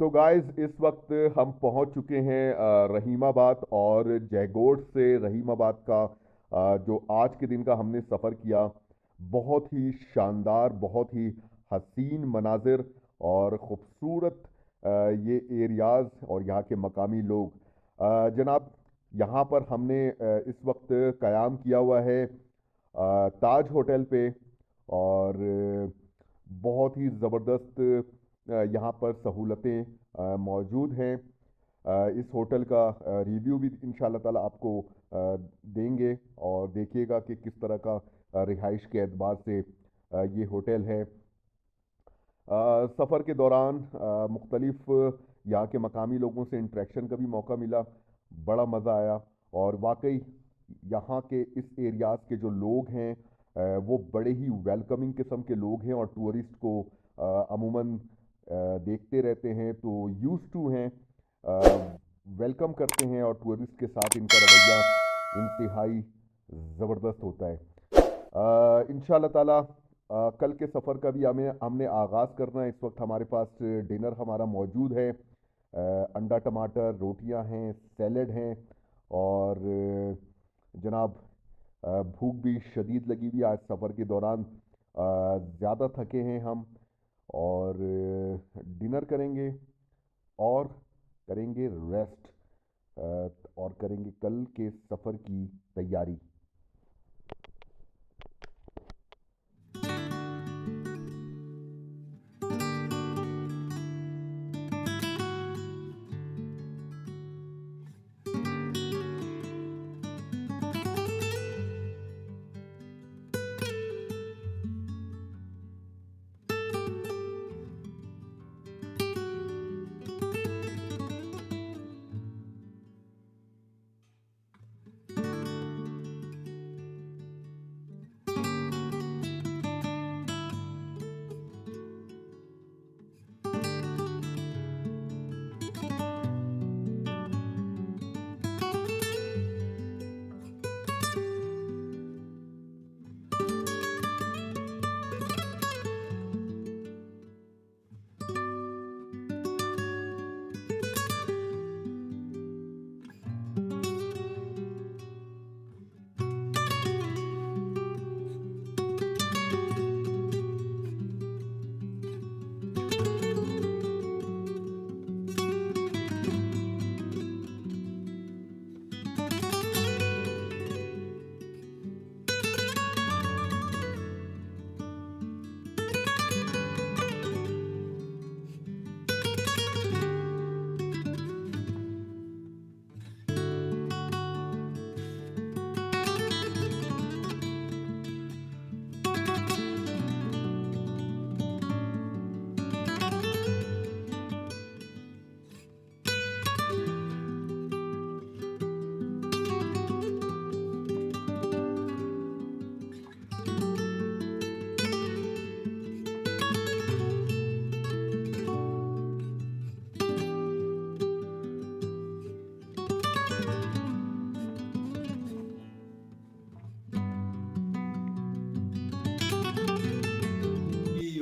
तो गाइस इस वक्त हम पहुंच चुके हैं रहीमाबाद। और जयगोट से रहीमाबाद का जो आज के दिन का हमने सफ़र किया, बहुत ही शानदार, बहुत ही हसीन मनाजिर और ख़ूबसूरत ये एरियाज़ और यहाँ के मकामी लोग। जनाब, यहाँ पर हमने इस वक्त क़याम किया हुआ है ताज होटल पे। और बहुत ही ज़बरदस्त यहाँ पर सहूलतें मौजूद हैं। इस होटल का रिव्यू भी इंशाल्लाह ताला आपको देंगे, और देखिएगा कि किस तरह का रिहाइश के एतबार से ये होटल है। सफ़र के दौरान मुख्तलिफ यहाँ के मकामी लोगों से इंटरेक्शन का भी मौका मिला, बड़ा मज़ा आया। और वाकई यहाँ के इस एरियाज़ के जो लोग हैं वो बड़े ही वेलकमिंग किस्म के लोग हैं, और टूरिस्ट को अमूमन देखते रहते हैं तो यूज़ टू हैं, वेलकम करते हैं, और टूरिस्ट के साथ इनका रवैया इंतहाई ज़बरदस्त होता है। इंशाल्लाह ताला कल के सफ़र का भी हमने हमने आगाज़ करना है। इस वक्त हमारे पास डिनर हमारा मौजूद है। अंडा टमाटर रोटियां हैं, सैलड हैं, और जनाब भूख भी शदीद लगी हुई है। आज सफ़र के दौरान ज़्यादा थके हैं हम, और डिनर करेंगे और करेंगे रेस्ट, और करेंगे कल के सफ़र की तैयारी।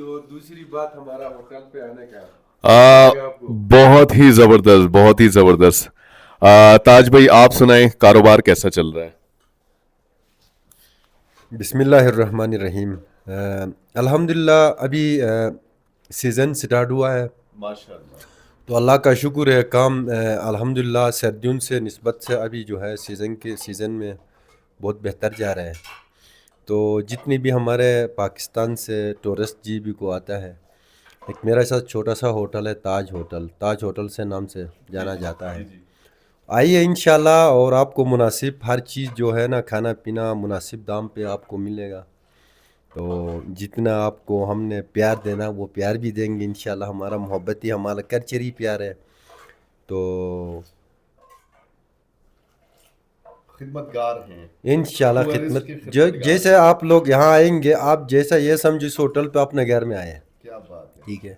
और दूसरी बात हमारा होटल पे आने का आ, लगा आपको। बहुत ही जबरदस्त, बहुत ही जबरदस्त। ताज भाई, आप सुनाएं, कारोबार कैसा चल रहा है? बिस्मिल्लाहिर्रहमानिर्रहीम। अल्हम्दुलिल्लाह अभी सीज़न स्टार्ट हुआ है, माशाल्लाह। तो अल्लाह का शुक्र है। काम अल्हम्दुलिल्लाह सर्दियों से निस्बत से अभी जो है सीज़न में बहुत बेहतर जा रहा है। तो जितनी भी हमारे पाकिस्तान से टूरिस्ट जी भी को आता है, एक मेरा साथ छोटा सा होटल है, ताज होटल से नाम से जी जाना जी जाता जी है। जी। आइए इंशाल्लाह, और आपको मुनासिब हर चीज़ जो है ना, खाना पीना मुनासिब दाम पे आपको मिलेगा। तो जितना आपको हमने प्यार देना वो प्यार भी देंगे इंशाल्लाह। हमारा मोहब्बत ही हमारा कल्चर ही प्यार है। तो खिदमतगार हैं। इंशाल्लाह टूरिस्ट खिदमत के जो खिदमतगार जैसे हैं। आप लोग यहाँ आएंगे, आप जैसा ये समझो इस होटल पे अपने घर में आए हैं। क्या बात है। ठीक है।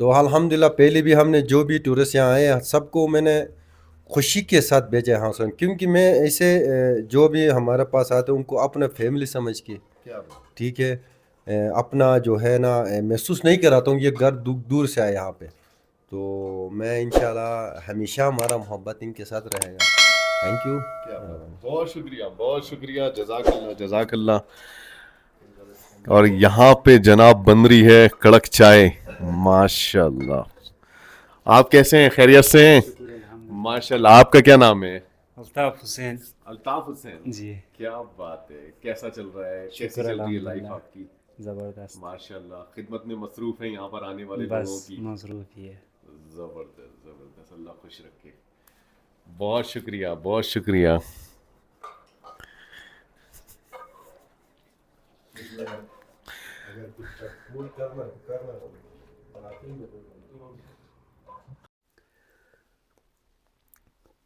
तो अल्हम्दुलिल्लाह पहले भी हमने जो भी टूरिस्ट यहाँ आए हैं सबको मैंने खुशी के साथ भेजा है, हाँ सर, क्योंकि मैं ऐसे जो भी हमारे पास आते हैं उनको अपना फैमिली समझ के, क्या बात। ठीक है, अपना जो है ना महसूस नहीं कराता हूँ ये घर दूर से आए यहाँ पे। तो मैं इंशाल्लाह हमेशा हमारा मोहब्बत इनके साथ रहेगा। Thank you. बहुत शुक्रिया, जज़ाकल्लाह जज़ाकल्लाह। और यहाँ पे जनाब बन रही है कड़क चाय, माशाल्लाह। आप कैसे हैं, खैरियत से हैं? माशाल्लाह। आपका क्या नाम है? अल्ताफ हुसैन अल्ताफ हुसैन। जी। क्या बात है, कैसा चल रहा है, कैसी शुक्र चल रही है लाइफ अल्हम्दुलिल्लाह। आपकी? ज़बरदस्त। माशाल्लाह, खिदमत में मसरूफ है यहाँ पर आने वाले लोगों बस की। मसरूफ ही है। जबरदस्त जबरदस्त, अल्लाह खुश रखे। बहुत शुक्रिया, बहुत शुक्रिया।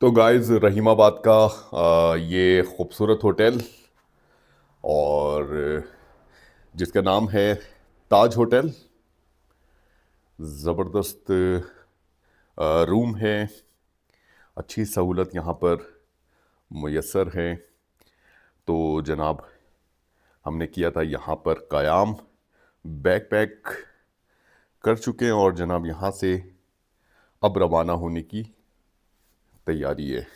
तो गाइस, रहीमाबाद का ये खूबसूरत होटल, और जिसका नाम है ताज होटल, ज़बरदस्त रूम है, अच्छी सहूलत यहाँ पर मुयस्सर है। तो जनाब हमने किया था यहाँ पर क़याम, बैग पैक कर चुके हैं और जनाब यहाँ से अब रवाना होने की तैयारी है।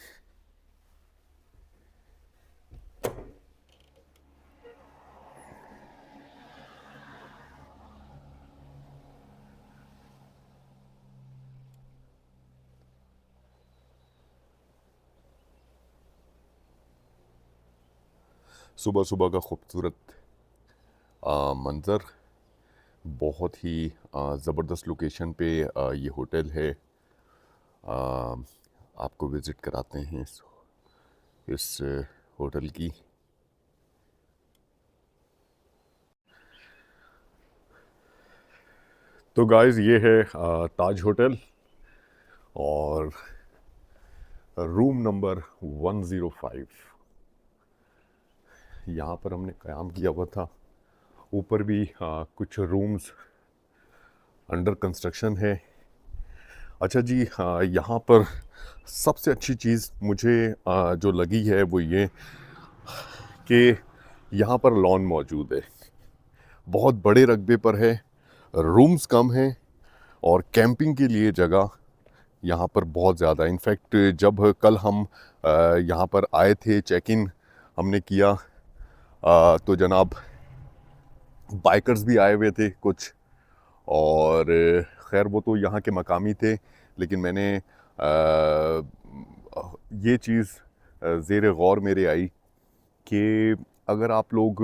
सुबह सुबह का खूबसूरत मंज़र, बहुत ही ज़बरदस्त लोकेशन पे ये होटल है। आपको विज़िट कराते हैं इस होटल की। तो गाइस, ये है ताज होटल और रूम नंबर 105। यहाँ पर हमने क़याम किया हुआ था। ऊपर भी कुछ रूम्स अंडर कंस्ट्रक्शन है। अच्छा जी, यहाँ पर सबसे अच्छी चीज़ मुझे जो लगी है वो ये कि यहाँ पर लॉन मौजूद है, बहुत बड़े रकबे पर है, रूम्स कम हैं और कैंपिंग के लिए जगह यहाँ पर बहुत ज़्यादा। इनफैक्ट जब कल हम यहाँ पर आए थे, चेक इन हमने किया, तो जनाब बाइकर्स भी आए हुए थे कुछ, और खैर वो तो यहाँ के मकामी थे, लेकिन मैंने ये चीज़ ज़ेर गौर मेरे आई कि अगर आप लोग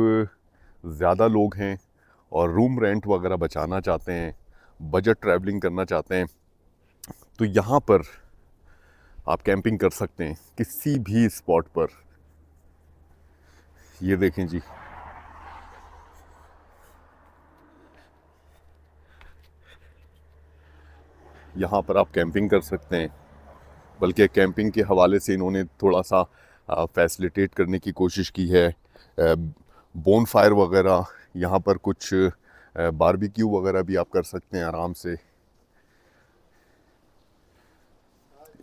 ज़्यादा लोग हैं और रूम रेंट वगैरह बचाना चाहते हैं, बजट ट्रैवलिंग करना चाहते हैं, तो यहाँ पर आप कैंपिंग कर सकते हैं किसी भी स्पॉट पर। ये देखें जी, यहाँ पर आप कैंपिंग कर सकते हैं। बल्कि कैंपिंग के हवाले से इन्होंने थोड़ा सा फैसिलिटेट करने की कोशिश की है। बोन फायर वगैरह, यहाँ पर कुछ बारबेक्यू वगैरह भी आप कर सकते हैं आराम से।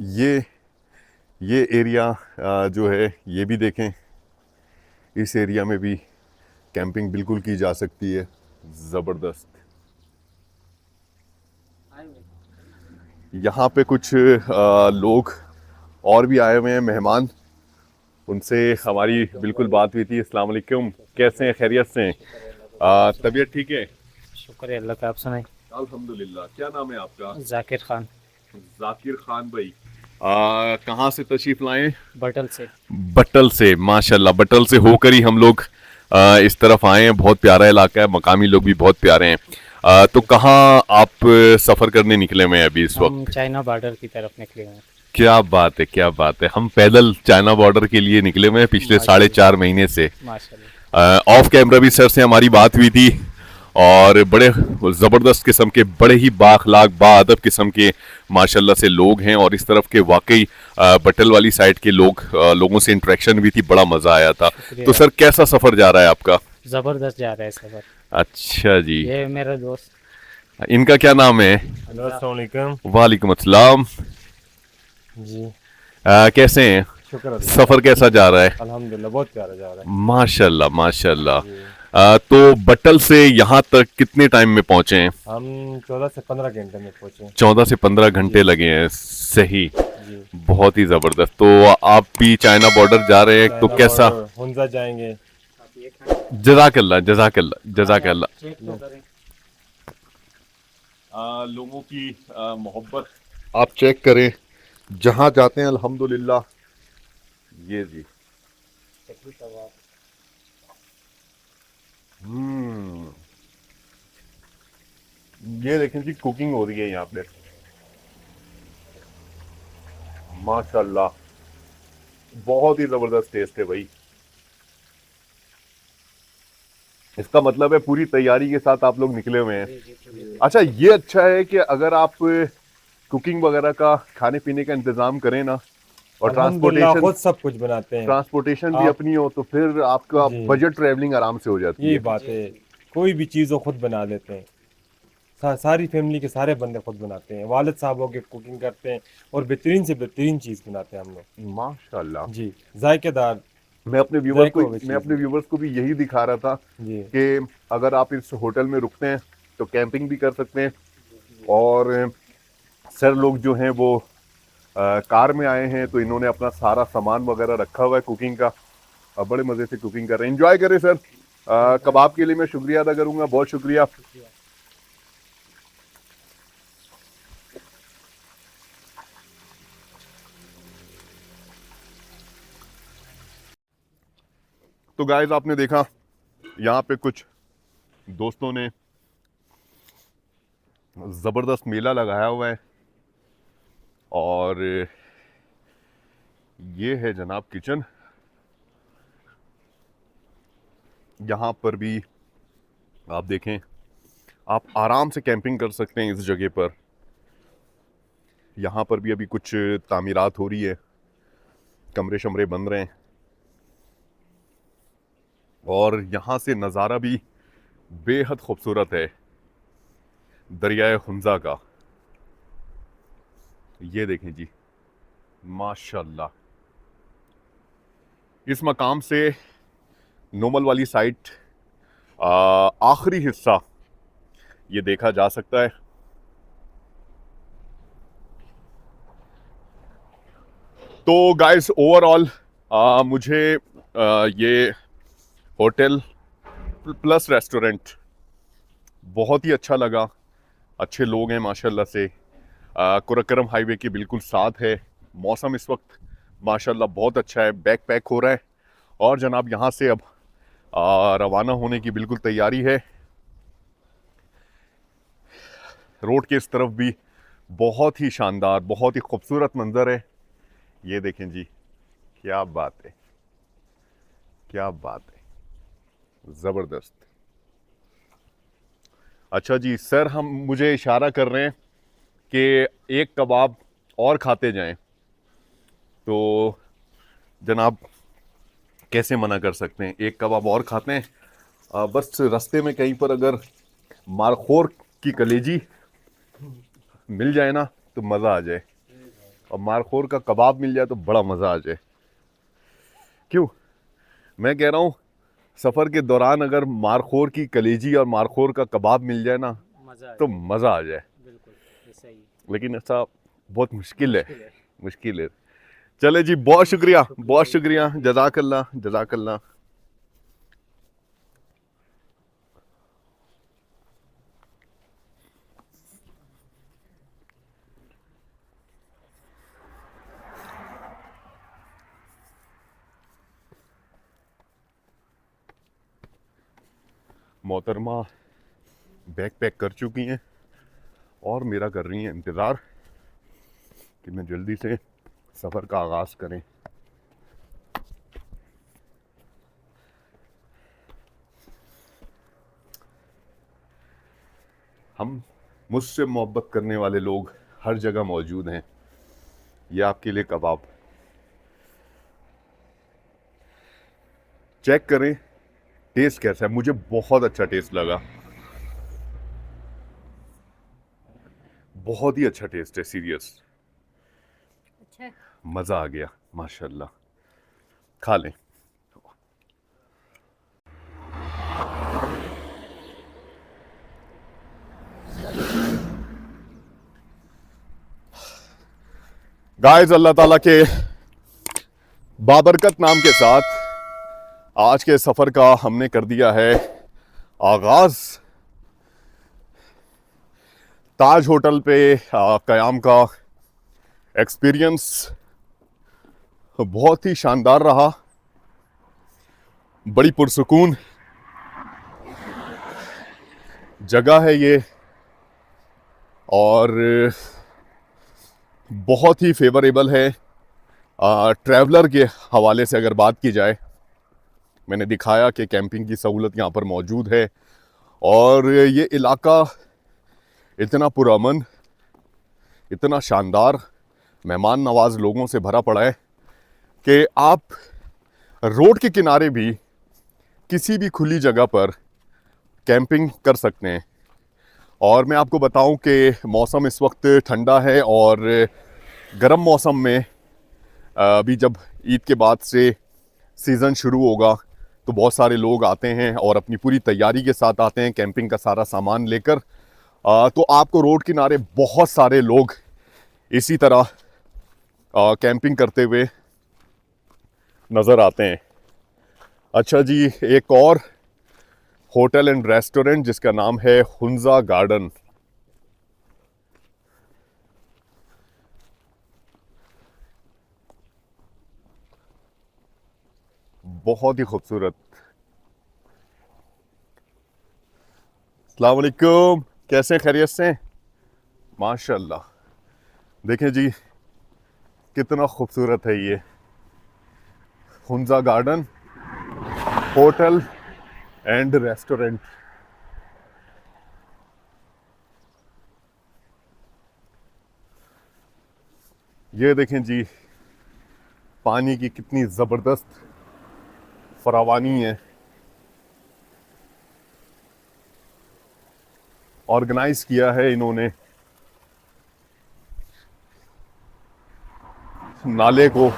ये एरिया जो है ये भी देखें, इस एरिया में भी कैंपिंग बिल्कुल की जा सकती है। ज़बरदस्त। यहाँ पे कुछ लोग और भी आए हुए हैं, मेहमान, उनसे हमारी बिल्कुल बात हुई थी। अस्सलाम वालेकुम, कैसे हैं, खैरियत से हैं? तबीयत ठीक है? शुक्र है अल्लाह का। आप सुनाए? अल्हम्दुलिल्लाह। क्या नाम है आपका? जाकिर खान। जाकिर खान भाई, कहाँ से तशरीफ़ लाए? बटल से। बटल से, माशाल्लाह। बटल से होकर ही हम लोग इस तरफ आए हैं। बहुत प्यारा इलाका है, मकामी लोग भी बहुत प्यारे हैं। तो कहाँ आप सफ़र करने निकले हुए हैं अभी इस हम वक्त? चाइना बॉर्डर की तरफ निकले हुए हैं। क्या बात है, क्या बात है। हम पैदल चाइना बॉर्डर के लिए निकले हुए हैं पिछले 4.5 महीने से। माशाल्लाह। ऑफ कैमरा भी सर से हमारी बात हुई थी और बड़े ज़बरदस्त किस्म के, बड़े ही बाअखलाक बाअदब किस्म के माशाल्लाह से लोग हैं। और इस तरफ के वाकई बटल वाली साइड के लोगों से इंटरेक्शन भी थी, बड़ा मज़ा आया था। तो सर, कैसा सफ़र जा रहा है आपका? ज़बरदस्त जा रहा है सफ़र। अच्छा जी। ये मेरा दोस्त, इनका क्या नाम है? अस्सलाम वालेकुम वालेकुम अस्सलाम। जी। कैसे हैं? शुक्र अल्लाह। सफ़र कैसा जा रहा है? अल्हम्दुलिल्लाह बहुत प्यारा जा रहा है। माशाल्लाह माशाल्लाह। जी। तो बट्टल से यहाँ तक कितने टाइम में पहुंचे हैं? हम 14 से 15 घंटे में पहुंचे। 14 से 15 घंटे लगे हैं। सही, जी, बहुत ही जबरदस्त। तो आप भी चाइना बॉर्डर जा रहे हैं, तो चाइना कैसा? बॉर्डर, हुंजा जाएंगे। जज़ाकल्लाह, जज़ाकल्लाह, जज़ाकल्लाह। लोगों की मोहब्बत आप चेक करें, जहां जाते हैं अल्हम्दुलिल्लाह। ये जी, ये देखें जी, कुकिंग हो रही है यहाँ पे, माशाल्लाह, बहुत ही जबरदस्त टेस्ट है भाई। इसका मतलब है पूरी तैयारी के साथ आप लोग निकले हुए हैं। अच्छा, ये अच्छा है कि अगर आप कुकिंग वगैरह का, खाने पीने का इंतजाम करें ना, और अल्हम्दुलिल्लाह ट्रांसपोर्टेशन खुद सब कुछ बनाते हैं। ट्रांसपोर्टेशन भी आप अपनी हो, तो फिर आपका जी, बजट ट्रैवलिंग आराम से हो जाती यही है। बात है। कोई भी चीज़ वो खुद बना लेते हैं। सारी फैमिली के सारे बंदे खुद बनाते हैं। वालिद साहब हो के कुकिंग करते हैं और बेहतरीन से बेहतरीन चीज़ बनाते हैं हम लोग। माशाल्लाह। जी, जायकेदार, मैं अपने व्यूवर्स जायका को होगी मैं अपने चीज़। व्यूवर्स को भी यही दिखा रहा था जी, कि अगर आप इस होटल में रुकते हैं तो कैंपिंग भी कर सकते हैं। और सर लोग जो हैं वो कार में आए हैं, तो इन्होंने अपना सारा सामान वगैरह रखा हुआ है कुकिंग का, बड़े मज़े से कुकिंग कर रहे हैं। एंजॉय करें सर। कबाब के लिए मैं शुक्रिया अदा करूंगा, बहुत शुक्रिया। तो गाइस, आपने देखा यहाँ पे कुछ दोस्तों ने ज़बरदस्त मेला लगाया हुआ है, और ये है जनाब किचन। यहाँ पर भी आप देखें, आप आराम से कैंपिंग कर सकते हैं इस जगह पर। यहाँ पर भी अभी कुछ तामीरात हो रही है, कमरे शमरे बन रहे हैं, और यहाँ से नज़ारा भी बेहद खूबसूरत है दरियाए हुंजा का। ये देखें जी, माशाल्लाह। इस मकाम से नोमल वाली साइट आखिरी हिस्सा ये देखा जा सकता है। तो गाइस, ओवरऑल मुझे ये होटल प्लस रेस्टोरेंट बहुत ही अच्छा लगा। अच्छे लोग हैं माशाल्लाह से। कुरक्करम हाईवे के बिल्कुल साथ है। मौसम इस वक्त माशाल्लाह बहुत अच्छा है, बैक पैक हो रहा है, और जनाब यहाँ से अब रवाना होने की बिल्कुल तैयारी है। रोड के इस तरफ भी बहुत ही शानदार, बहुत ही खूबसूरत मंजर है। ये देखें जी, क्या बात है, क्या बात है, ज़बरदस्त। अच्छा जी, सर मुझे इशारा कर रहे हैं कि एक कबाब और खाते जाएं, तो जनाब कैसे मना कर सकते हैं? एक कबाब और खाते हैं। बस रास्ते में कहीं पर अगर मारखोर की कलेजी मिल जाए ना, तो मज़ा आ जाए, और मारखोर का कबाब मिल जाए तो बड़ा मज़ा आ जाए। क्यों? मैं कह रहा हूँ, सफ़र के दौरान अगर मारखोर की कलेजी और मारखोर का कबाब मिल जाए ना, तो मज़ा आ जाए। बिल्कुल, ये सही लेकिन ऐसा बहुत मुश्किल है, मुश्किल है। चले जी, बहुत शुक्रिया, बहुत शुक्रिया, जज़ाकल्लाह, जज़ाकल्लाह। मोहतरमा बैग पैक कर चुकी हैं और मेरा कर रही हैं इंतज़ार कि मैं जल्दी से सफ़र का आगाज़ करें। हम मुझसे मोहब्बत करने वाले लोग हर जगह मौजूद हैं। ये आपके लिए कबाब, चेक करें टेस्ट कैसा है। मुझे बहुत अच्छा टेस्ट लगा, बहुत ही अच्छा टेस्ट है, सीरियस, अच्छा। मज़ा आ गया माशाल्लाह। खा लें। गाइस, अल्लाह ताला के बाबरकत नाम के साथ आज के सफ़र का हमने कर दिया है आगाज़। ताज होटल पे क़याम का एक्सपीरियंस बहुत ही शानदार रहा। बड़ी पुरसुकून जगह है ये और बहुत ही फेवरेबल है ट्रैवलर के हवाले से। अगर बात की जाए, मैंने दिखाया कि कैंपिंग की सहूलत यहाँ पर मौजूद है और ये इलाका इतना पुरअमन, इतना शानदार, मेहमान नवाज लोगों से भरा पड़ा है कि आप रोड के किनारे भी किसी भी खुली जगह पर कैंपिंग कर सकते हैं। और मैं आपको बताऊं कि मौसम इस वक्त ठंडा है और गर्म मौसम में अभी जब ईद के बाद से सीज़न शुरू होगा तो बहुत सारे लोग आते हैं और अपनी पूरी तैयारी के साथ आते हैं कैंपिंग का सारा सामान लेकर। तो आपको रोड किनारे बहुत सारे लोग इसी तरह कैंपिंग करते हुए नज़र आते हैं। अच्छा जी, एक और होटल एंड रेस्टोरेंट जिसका नाम है हुंजा गार्डन। बहुत ही खूबसूरत। अस्सलाम वालेकुम, कैसे हैं? खैरियत से? माशाल्लाह, देखें जी कितना खूबसूरत है ये Hunza garden hotel and restaurant. ये देखें जी पानी की कितनी ज़बरदस्त फरावानी है। ऑर्गेनाइज किया है इन्होंने नाले को।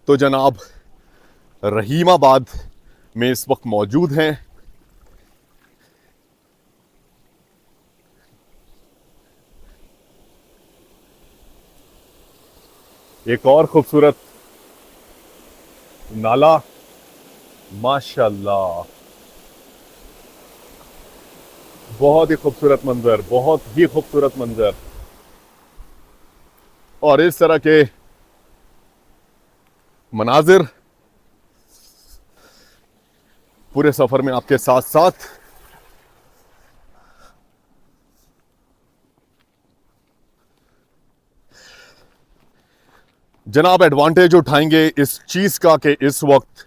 तो जनाब रहीमाबाद में इस वक्त मौजूद हैं। एक और खूबसूरत नाला, माशाल्लाह, बहुत ही खूबसूरत मंजर, बहुत ही खूबसूरत मंजर। और इस तरह के मनाजिर पूरे सफर में आपके साथ साथ। जनाब एडवांटेज उठाएंगे इस चीज का कि इस वक्त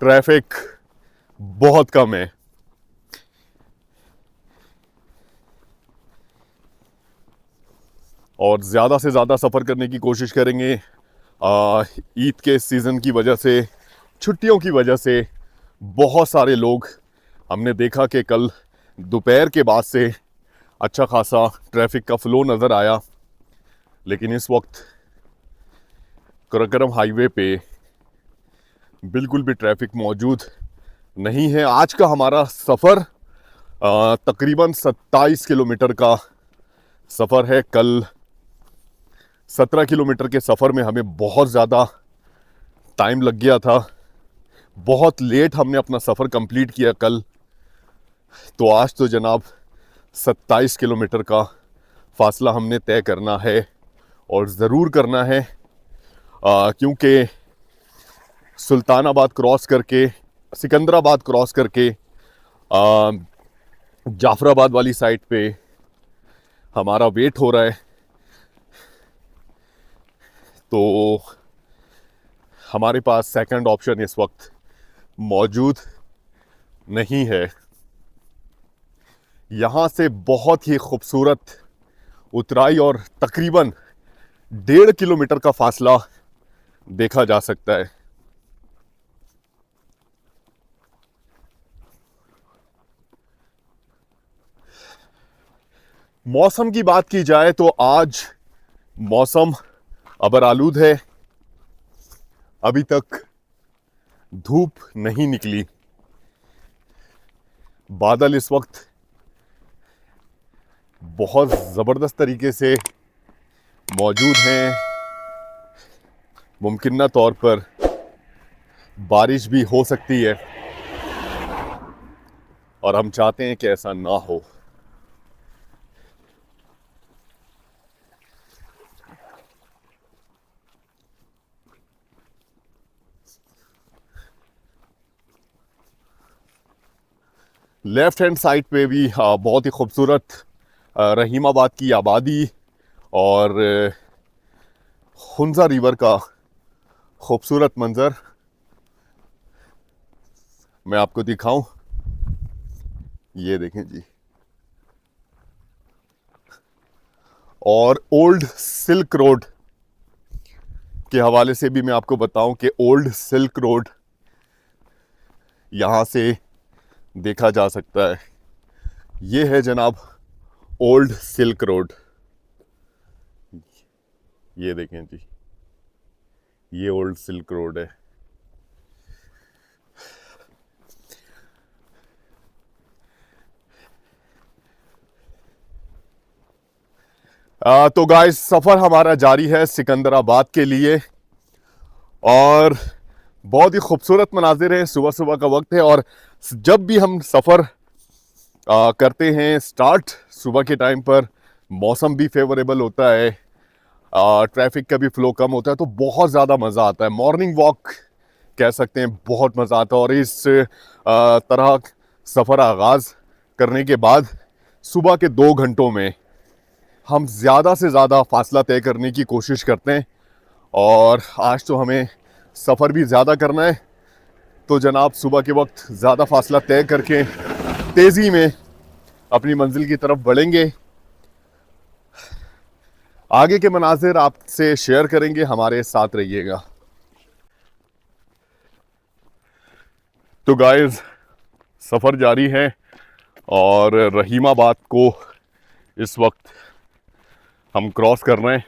ट्रैफिक बहुत कम है और ज़्यादा से ज़्यादा सफ़र करने की कोशिश करेंगे। ईद के सीज़न की वजह से, छुट्टियों की वजह से बहुत सारे लोग, हमने देखा कि कल दोपहर के बाद से अच्छा खासा ट्रैफिक का फ़्लो नज़र आया, लेकिन इस वक्त कराकरम हाईवे पे बिल्कुल भी ट्रैफिक मौजूद नहीं है। आज का हमारा सफ़र तकरीबन 27 किलोमीटर का सफ़र है। कल 17 किलोमीटर के सफ़र में हमें बहुत ज़्यादा टाइम लग गया था, बहुत लेट हमने अपना सफ़र कंप्लीट किया कल। तो आज तो जनाब 27 किलोमीटर का फ़ासला हमने तय करना है और ज़रूर करना है, क्योंकि सुल्तानाबाद क्रॉस करके, सिकंदराबाद क्रॉस करके जाफराबाद वाली साइड पे हमारा वेट हो रहा है। तो हमारे पास सेकंड ऑप्शन इस वक्त मौजूद नहीं है। यहाँ से बहुत ही खूबसूरत उतराई और तकरीबन 1.5 किलोमीटर का फासला देखा जा सकता है। मौसम की बात की जाए तो आज मौसम अबर आलूद है, अभी तक धूप नहीं निकली। बादल इस वक्त बहुत ज़बरदस्त तरीके से मौजूद हैं। मुमकिन तौर पर बारिश भी हो सकती है और हम चाहते हैं कि ऐसा ना हो। लेफ्ट हैंड साइड पे भी बहुत ही खूबसूरत रहीमाबाद की आबादी और हुंजा रिवर का खूबसूरत मंज़र मैं आपको दिखाऊं। ये देखें जी। और ओल्ड सिल्क रोड के हवाले से भी मैं आपको बताऊं कि ओल्ड सिल्क रोड यहाँ से देखा जा सकता है। ये है जनाब ओल्ड सिल्क रोड। ये देखें जी, ये ओल्ड सिल्क रोड है। तो गाइस, सफ़र हमारा जारी है सिकंदराबाद के लिए और बहुत ही खूबसूरत मनाजिर है। सुबह सुबह का वक्त है और जब भी हम सफ़र करते हैं स्टार्ट सुबह के टाइम पर, मौसम भी फेवरेबल होता है, ट्रैफिक का भी फ़्लो कम होता है, तो बहुत ज़्यादा मज़ा आता है। मॉर्निंग वॉक कह सकते हैं, बहुत मज़ा आता है। और इस तरह सफ़र आगाज़ करने के बाद सुबह के 2 घंटों में हम ज़्यादा से ज़्यादा फासला तय करने की कोशिश करते हैं। और आज तो हमें सफ़र भी ज़्यादा करना है, तो जनाब सुबह के वक्त ज़्यादा फासला तय करके तेज़ी में अपनी मंजिल की तरफ बढ़ेंगे। आगे के मनाजिर आपसे शेयर करेंगे, हमारे साथ रहिएगा। तो गाइस, सफ़र जारी है और रहीमाबाद को इस वक्त हम क्रॉस कर रहे हैं।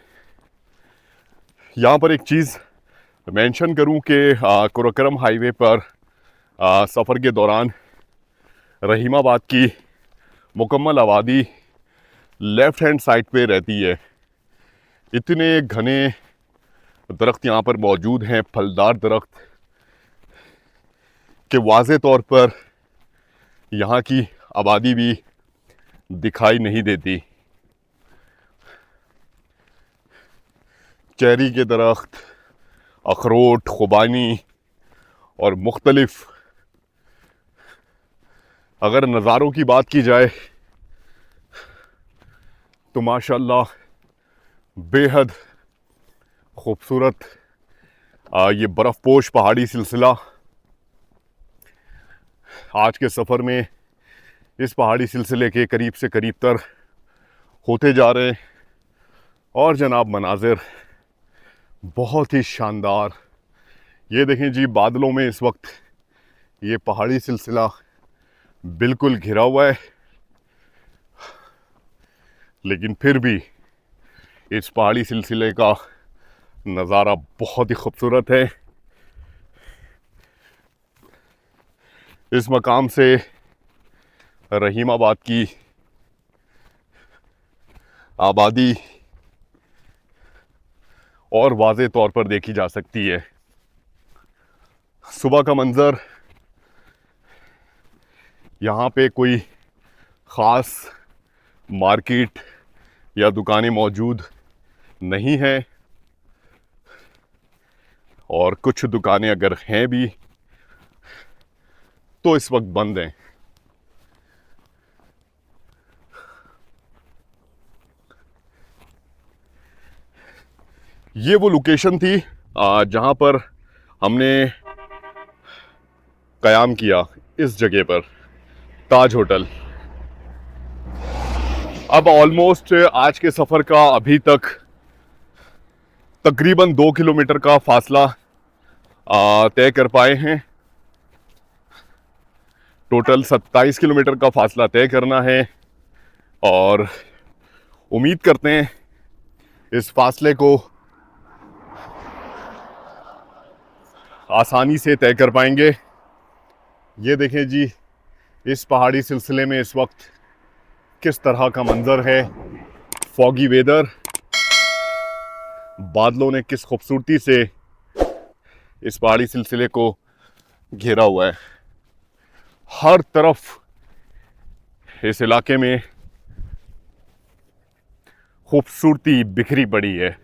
यहाँ पर एक चीज़ मेंशन करूँ कि कुरकरम हाईवे पर सफ़र के दौरान रहीमाबाद की मुकम्मल आबादी लेफ़्ट हैंड साइड पे रहती है। इतने घने दरख्त यहाँ पर मौजूद हैं, फलदार दरख्त, कि वाज़े तौर पर यहाँ की आबादी भी दिखाई नहीं देती। चेरी के दरख्त, अखरोट, खुबानी और मुख्तलिफ, अगर नज़ारों की बात की जाए तो माशाल्लाह बेहद खूबसूरत ये बर्फ़पोश पहाड़ी सिलसिला। आज के सफ़र में इस पहाड़ी सिलसिले के करीब से करीब तर होते जा रहे हैं और जनाब मनाजिर बहुत ही शानदार। ये देखें जी, बादलों में इस वक्त ये पहाड़ी सिलसिला बिल्कुल घिरा हुआ है, लेकिन फिर भी इस पहाड़ी सिलसिले का नज़ारा बहुत ही खूबसूरत है। इस मकाम से रहीमाबाद की आबादी और वाज़े तौर पर देखी जा सकती है। सुबह का मंज़र, यहाँ पे कोई ख़ास मार्केट या दुकानें मौजूद नहीं हैं, और कुछ दुकानें अगर हैं भी तो इस वक्त बंद हैं। ये वो लोकेशन थी जहाँ पर हमने क़याम किया, इस जगह पर, ताज होटल। अब ऑलमोस्ट आज के सफ़र का अभी तक तकरीबन 2 किलोमीटर का फासला तय कर पाए हैं। टोटल 27 किलोमीटर का फासला तय करना है और उम्मीद करते हैं इस फासले को आसानी से तय कर पाएंगे। ये देखें जी, इस पहाड़ी सिलसिले में इस वक्त किस तरह का मंजर है, फॉगी वेदर, बादलों ने किस खूबसूरती से इस पहाड़ी सिलसिले को घेरा हुआ है। हर तरफ इस इलाके में खूबसूरती बिखरी पड़ी है।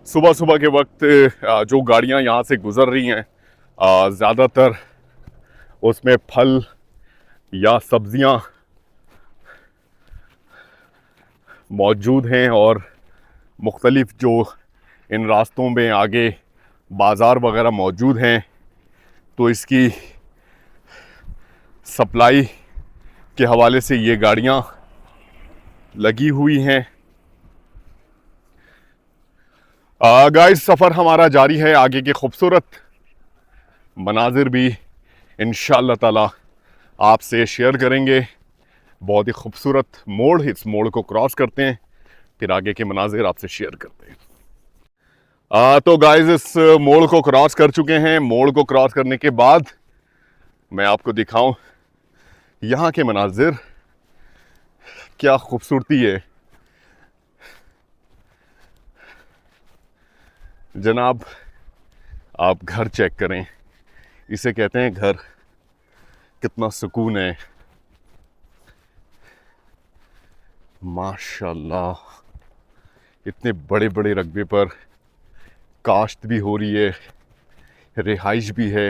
सुबह सुबह के वक्त जो गाड़ियां यहाँ से गुजर रही हैं, ज़्यादातर उसमें फल या सब्जियां मौजूद हैं और मुख्तलिफ जो इन रास्तों में आगे बाज़ार वगैरह मौजूद हैं, तो इसकी सप्लाई के हवाले से ये गाड़ियां लगी हुई हैं। गाइस, सफ़र हमारा जारी है। आगे के खूबसूरत मनाजिर भी इंशाअल्लाह ताला आपसे शेयर करेंगे। बहुत ही खूबसूरत मोड़, इस मोड़ को क्रॉस करते हैं, फिर आगे के मनाजिर आपसे शेयर करते हैं। तो गाइस, इस मोड़ को क्रॉस कर चुके हैं। मोड़ को क्रॉस करने के बाद मैं आपको दिखाऊं यहाँ के मनाजिर, क्या खूबसूरती है जनाब। आप घर चेक करें, इसे कहते हैं घर। कितना सुकून है, माशाल्लाह। इतने बड़े बड़े रकबे पर काश्त भी हो रही है, रिहाइश भी है,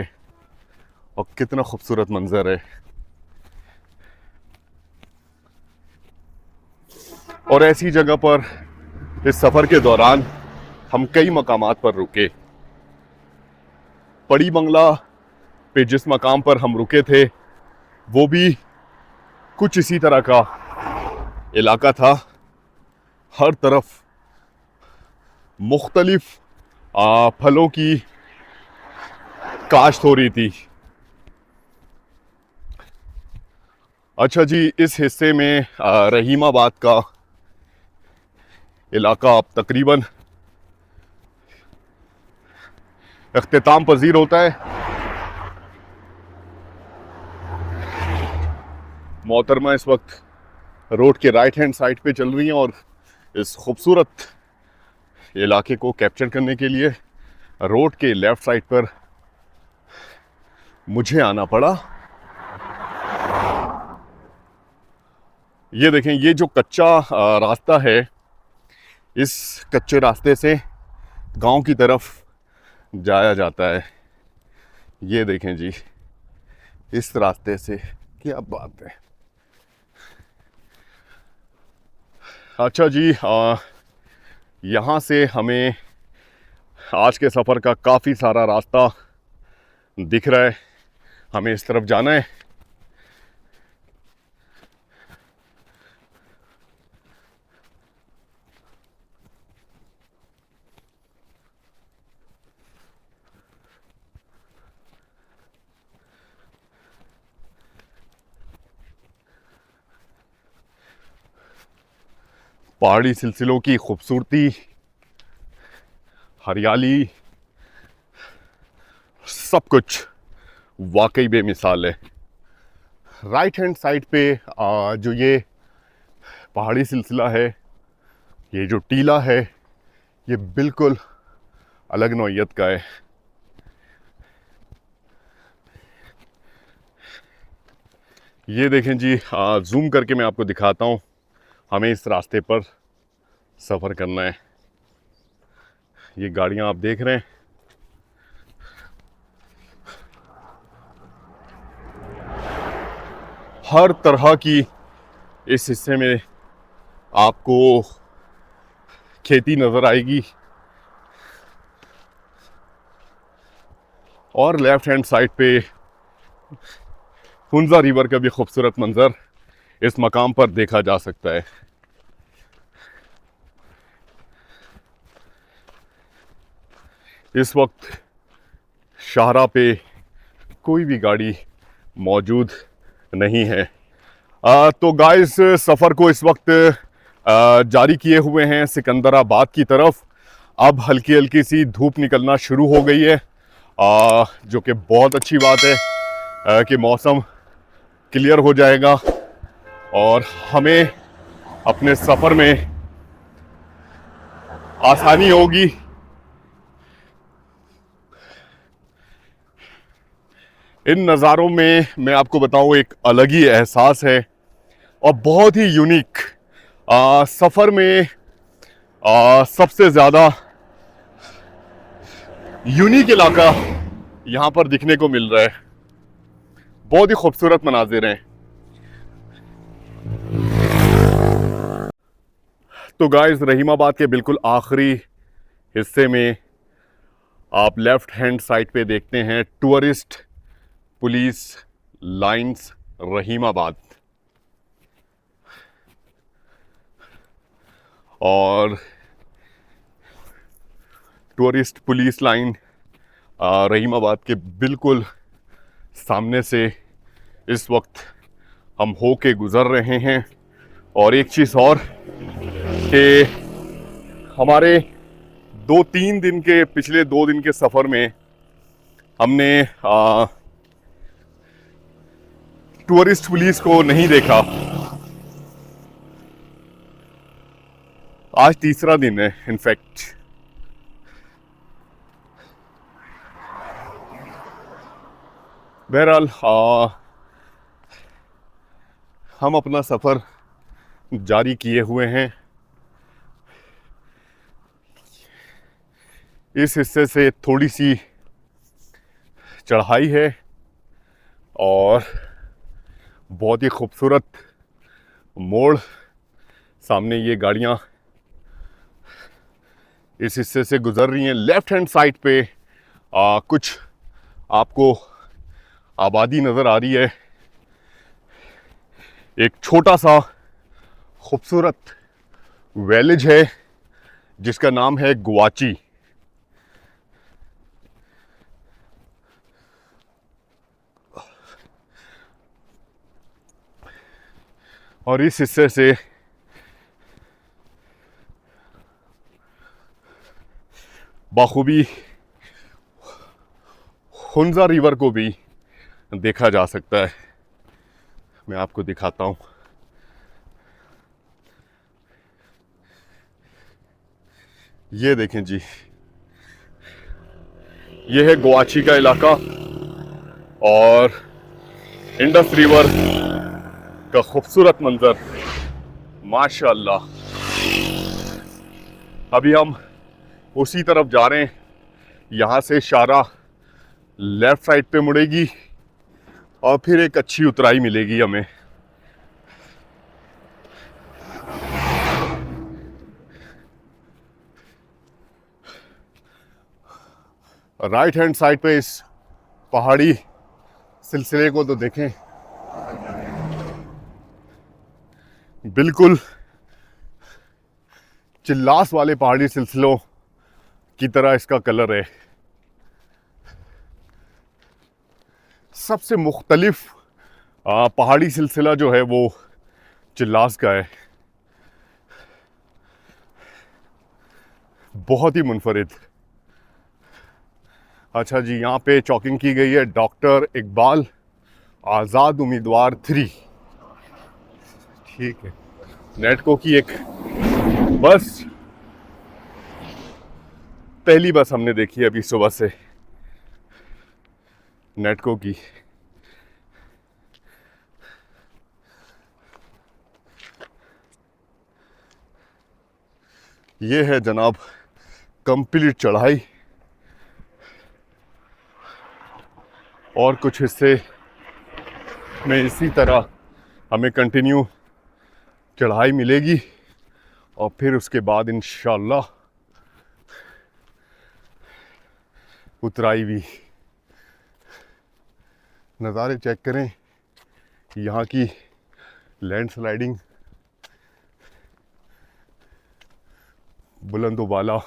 और कितना खूबसूरत मंजर है। और ऐसी जगह पर इस सफ़र के दौरान हम कई मकामात पर रुके। पड़ी बंगला पे जिस मकाम पर हम रुके थे, वो भी कुछ इसी तरह का इलाका था। हर तरफ मुख्तलिफ फलों की काश्त हो रही थी। अच्छा जी, इस हिस्से में रहीमाबाद का इलाका अब तकरीबन इख्तिताम पजीर होता है। मोहतरमा इस वक्त रोड के राइट हैंड साइड पे चल रही हैं और इस खूबसूरत इलाके को कैप्चर करने के लिए रोड के लेफ्ट साइड पर मुझे आना पड़ा। ये देखें, ये जो कच्चा रास्ता है, इस कच्चे रास्ते से गांव की तरफ जाया जाता है। ये देखें जी, इस रास्ते से, क्या बात है। अच्छा जी, यहाँ से हमें आज के सफ़र का काफ़ी सारा रास्ता दिख रहा है। हमें इस तरफ जाना है। पहाड़ी सिलसिलों की खूबसूरती, हरियाली, सब कुछ वाकई बेमिसाल है। राइट हैंड साइड पे जो ये पहाड़ी सिलसिला है, ये जो टीला है, ये बिल्कुल अलग नौइयत का है। ये देखें जी, जूम करके मैं आपको दिखाता हूँ। हमें इस रास्ते पर सफ़र करना है। ये गाड़ियाँ आप देख रहे हैं, हर तरह की इस हिस्से में आपको खेती नज़र आएगी। और लेफ्ट हैंड साइड पे हुंजा रिवर का भी खूबसूरत मंजर इस मकाम पर देखा जा सकता है। इस वक्त शाहरा पे कोई भी गाड़ी मौजूद नहीं है। तो गाइस, सफ़र को इस वक्त जारी किए हुए हैं सिकंदराबाद की तरफ। अब हल्की हल्की सी धूप निकलना शुरू हो गई है, जो कि बहुत अच्छी बात है कि मौसम क्लियर हो जाएगा और हमें अपने सफ़र में आसानी होगी। इन नज़ारों में मैं आपको बताऊं, एक अलग ही एहसास है और बहुत ही यूनिक। सफ़र में सबसे ज़्यादा यूनिक इलाका यहाँ पर दिखने को मिल रहा है। बहुत ही खूबसूरत मनाजिर हैं। तो गाइस, रहीमाबाद के बिल्कुल आखिरी हिस्से में आप लेफ्ट हैंड साइड पे देखते हैं टूरिस्ट पुलिस लाइंस रहीमाबाद। और टूरिस्ट पुलिस लाइन रहीमाबाद के बिल्कुल सामने से इस वक्त हम हो के गुज़र रहे हैं। और एक चीज़ और कि हमारे पिछले 2 दिन के सफ़र में हमने टूरिस्ट पुलिस को नहीं देखा। आज तीसरा दिन है इनफैक्ट। बहरहाल हम अपना सफ़र जारी किए हुए हैं। इस हिस्से से थोड़ी सी चढ़ाई है और बहुत ही खूबसूरत मोड़। सामने ये गाड़ियाँ इस हिस्से से गुज़र रही हैं। लेफ़्ट हैंड साइड पे कुछ आपको आबादी नज़र आ रही है। एक छोटा सा खूबसूरत विलेज है जिसका नाम है गुआची। और इस हिस्से से बाखूबी हुंजा रिवर को भी देखा जा सकता है। मैं आपको दिखाता हूँ। ये देखें जी, ये है गुआची का इलाका और इंडस रिवर का खूबसूरत मंजर माशाअल्लाह। अभी हम उसी तरफ जा रहे हैं। यहाँ से शारा लेफ्ट साइड पे मुड़ेगी और फिर एक अच्छी उतराई मिलेगी हमें। राइट हैंड साइड पे इस पहाड़ी सिलसिले को तो देखें, बिल्कुल चिल्लास वाले पहाड़ी सिलसिलों की तरह इसका कलर है। सबसे मुख्तलिफ पहाड़ी सिलसिला जो है वो चिल्लास का है। बहुत ही मुनफरिद। अच्छा जी, यहाँ पे चौकिंग की गई है डॉक्टर इकबाल आज़ाद उम्मीदवार 3। ठीक है। नेटको की एक बस, पहली बस हमने देखी अभी सुबह से नेटको की। ये है जनाब कंप्लीट चढ़ाई और कुछ हिस्से में इसी तरह हमें कंटिन्यू चढ़ाई मिलेगी और फिर उसके बाद इंशाअल्लाह उतराई भी। नज़ारे चेक करें यहाँ की लैंडस्लाइडिंग, बुलंदोबाला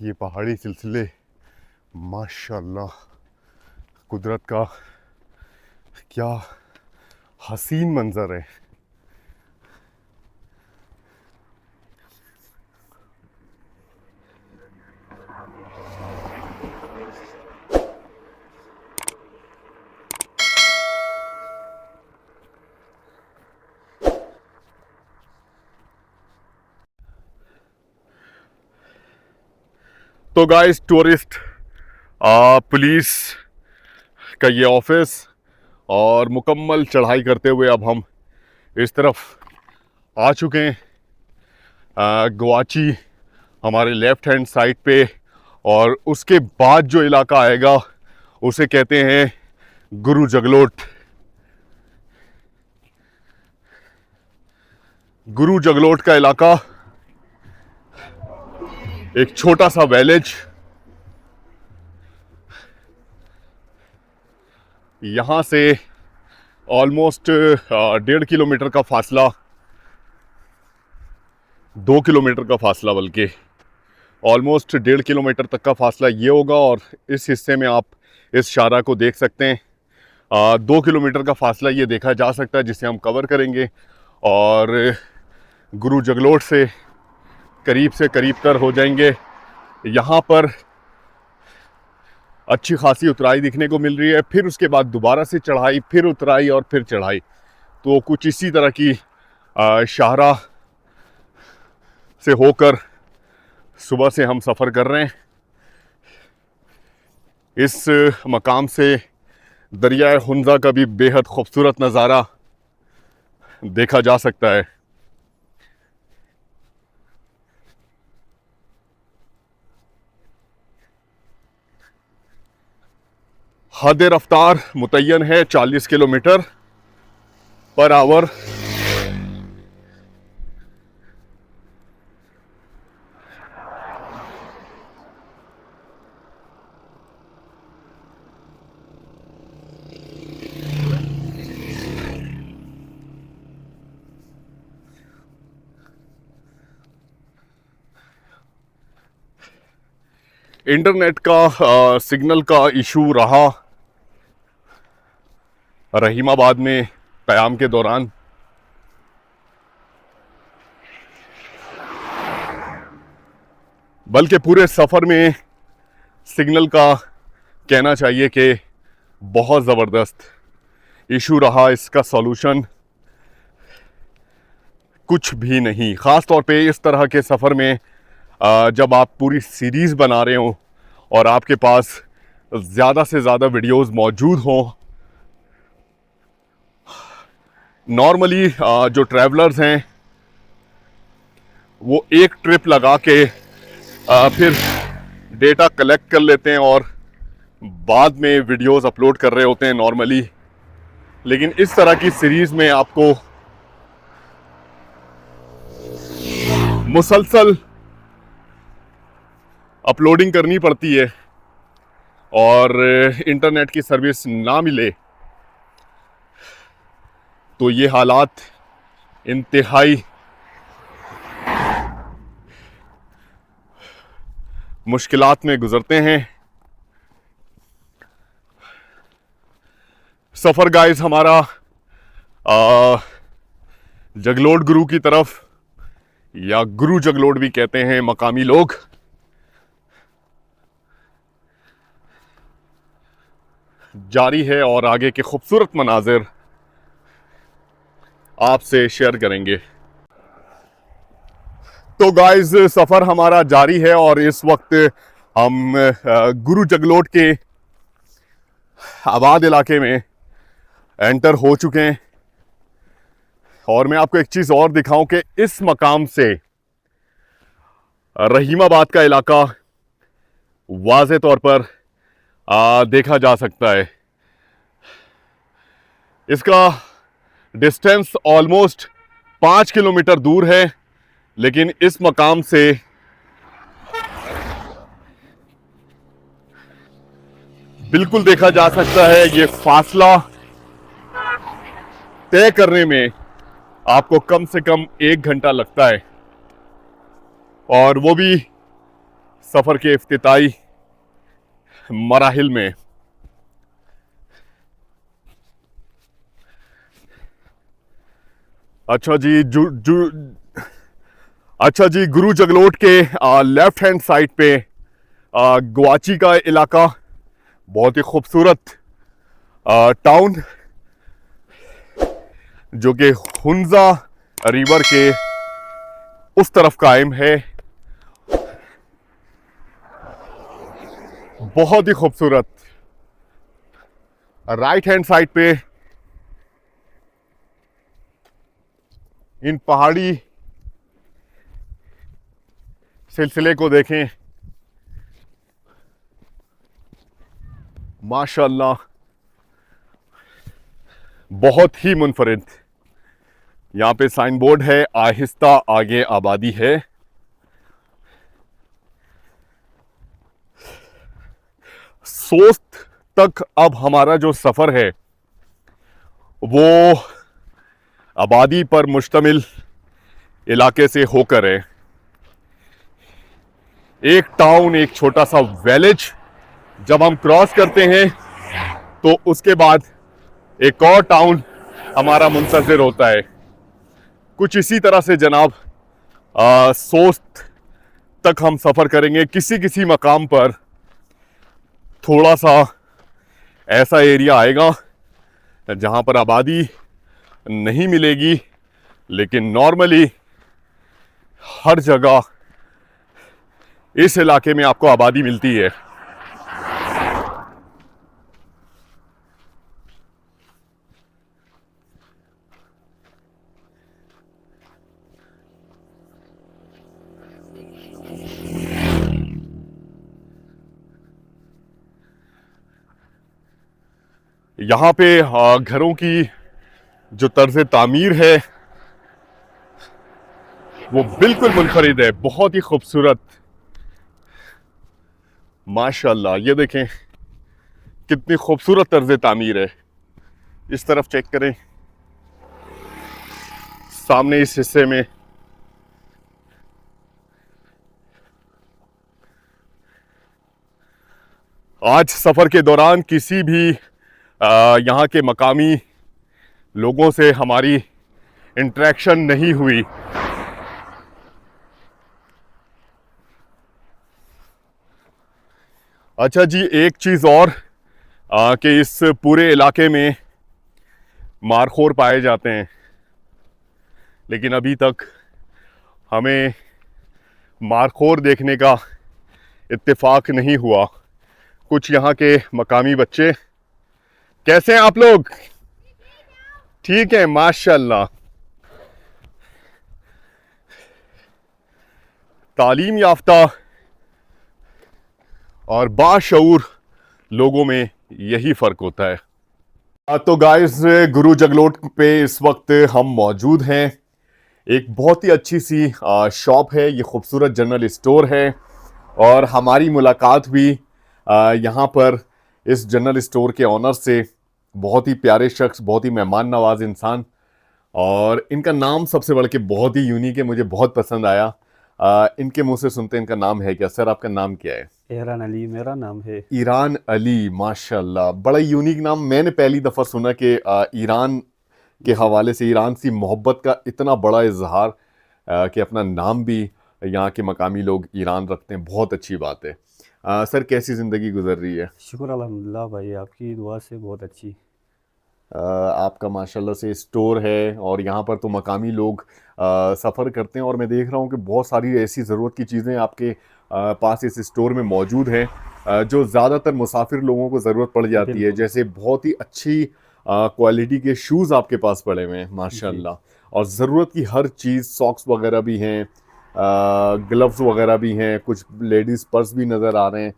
ये पहाड़ी सिलसिले, माशाअल्लाह कुदरत का क्या हसीन मंजर है। तो गाइस टूरिस्ट पुलिस का ये ऑफिस, और मुकम्मल चढ़ाई करते हुए अब हम इस तरफ आ चुके हैं। गुआची हमारे लेफ्ट हैंड साइड पे, और उसके बाद जो इलाका आएगा उसे कहते हैं गुरु जगलोट। गुरु जगलोट का इलाका एक छोटा सा विलेज, यहाँ से ऑलमोस्ट 1.5 किलोमीटर का फासला, 2 किलोमीटर का फासला, बल्कि ऑलमोस्ट 1.5 किलोमीटर तक का फासला ये होगा। और इस हिस्से में आप इस शारा को देख सकते हैं। 2 किलोमीटर का फासला ये देखा जा सकता है, जिसे हम कवर करेंगे, और गुरु जगलोट से करीब तर हो जाएंगे। यहाँ पर अच्छी खासी उतराई दिखने को मिल रही है, फिर उसके बाद दोबारा से चढ़ाई, फिर उतराई और फिर चढ़ाई। तो कुछ इसी तरह की शाहरा से होकर सुबह से हम सफ़र कर रहे हैं। इस मकाम से दरियाए हुंजा का भी बेहद खूबसूरत नज़ारा देखा जा सकता है। हद रफ्तार मुतय्यन है 40 किलोमीटर पर आवर। इंटरनेट का सिग्नल का इशू रहा रहीमाबाद में क़याम के दौरान। बल्कि पूरे सफ़र में सिग्नल का कहना चाहिए कि बहुत ज़बरदस्त इशू रहा। इसका सॉल्यूशन कुछ भी नहीं, ख़ास तौर पे इस तरह के सफ़र में जब आप पूरी सीरीज़ बना रहे हो और आपके पास ज़्यादा से ज़्यादा वीडियोस मौजूद हों। नॉर्मली जो ट्रैवलर्स हैं वो एक ट्रिप लगा के फिर डेटा कलेक्ट कर लेते हैं और बाद में वीडियोस अपलोड कर रहे होते हैं नॉर्मली। लेकिन इस तरह की सीरीज़ में आपको मुसलसल अपलोडिंग करनी पड़ती है, और इंटरनेट की सर्विस ना मिले तो ये हालात इंतहाई मुश्किलात में गुजरते हैं। सफ़र गाइस हमारा जगलोट गुरु की तरफ, या गुरु जगलोट भी कहते हैं मकामी लोग, जारी है, और आगे के खूबसूरत मनाजिर आपसे शेयर करेंगे। तो गाइस सफ़र हमारा जारी है, और इस वक्त हम गुरु जगलोट के आबाद इलाके में एंटर हो चुके हैं। और मैं आपको एक चीज़ और दिखाऊं कि इस मकाम से रहीमाबाद का इलाका वाज़े तौर पर देखा जा सकता है। इसका डिस्टेंस ऑलमोस्ट 5 किलोमीटर दूर है, लेकिन इस मकाम से बिल्कुल देखा जा सकता है ये फासला तय करने में आपको कम से कम 1 घंटा लगता है, और वो भी सफ़र के इफ्तिताई मराहिल में। अच्छा जी, गुरु जगलोट के लेफ्ट हैंड साइड पे गुआची का इलाका, बहुत ही खूबसूरत टाउन जो कि हुंजा रिवर के उस तरफ कायम है। बहुत ही खूबसूरत। राइट हैंड साइड पे इन पहाड़ी सिलसिले को देखें, माशाअल्लाह बहुत ही मुनफरिद। यहाँ पे साइन बोर्ड है, आहिस्ता आगे आबादी है। सोस्त तक अब हमारा जो सफर है वो आबादी पर मुश्तमिल इलाके से होकर है। एक टाउन, एक छोटा सा विलेज जब हम क्रॉस करते हैं तो उसके बाद एक और टाउन हमारा मुंतज़िर होता है। कुछ इसी तरह से जनाब सोस्त तक हम सफ़र करेंगे। किसी किसी मकाम पर थोड़ा सा ऐसा एरिया आएगा जहाँ पर आबादी नहीं मिलेगी, लेकिन नॉर्मली हर जगह इस इलाके में आपको आबादी मिलती है। यहाँ पे घरों की जो तर्ज तामीर है वो बिल्कुल मुनफरिद है, बहुत ही खूबसूरत। माशाल्लाह, ये देखें कितनी खूबसूरत तर्ज तामीर है। इस तरफ चेक करें, सामने इस हिस्से में आज सफ़र के दौरान किसी भी यहाँ के मकामी लोगों से हमारी इंटरेक्शन नहीं हुई। अच्छा जी, एक चीज़ और कि इस पूरे इलाके में मारखोर पाए जाते हैं, लेकिन अभी तक हमें मारखोर देखने का इत्तेफाक नहीं हुआ। कुछ यहाँ के मकामी बच्चे, कैसे हैं आप लोग? ठीक है, माशाल्लाह। तालीम याफ्ता और बाशऊर लोगों में यही फ़र्क होता है। तो गाइस, गुरु जगलोट पे इस वक्त हम मौजूद हैं। एक बहुत ही अच्छी सी शॉप है, ये खूबसूरत जनरल स्टोर है और हमारी मुलाकात भी यहाँ पर इस जनरल स्टोर के ऑनर से, बहुत ही प्यारे शख्स, बहुत ही मेहमान नवाज इंसान, और इनका नाम सबसे बढ़ के बहुत ही यूनिक है, मुझे बहुत पसंद आया। इनके मुंह से सुनते हैं इनका नाम है क्या। सर, आपका नाम क्या है? ईरान अली मेरा नाम है। ईरान अली, माशाल्लाह, बड़ा यूनिक नाम। मैंने पहली दफ़ा सुना कि ईरान के हवाले से, ईरान से मोहब्बत का इतना बड़ा इजहार कि अपना नाम भी यहाँ के मकामी लोग ईरान रखते हैं, बहुत अच्छी बात है। सर, कैसी ज़िंदगी गुजर रही है? शुक्र अल्हम्दुलिल्लाह भाई, आपकी दुआ से बहुत अच्छी। आपका माशाल्लाह से स्टोर है और यहाँ पर तो मकामी लोग सफ़र करते हैं, और मैं देख रहा हूँ कि बहुत सारी ऐसी ज़रूरत की चीज़ें आपके पास इस स्टोर में मौजूद हैं जो ज़्यादातर मुसाफिर लोगों को ज़रूरत पड़ जाती है। जैसे बहुत ही अच्छी क्वालिटी के शूज़ आपके पास पड़े हुए हैं माशाल्लाह, और ज़रूरत की हर चीज़, सॉक्स वगैरह भी हैं, ग्लव्स वगैरह भी हैं, कुछ लेडीज़ पर्स भी नज़र आ रहे हैं।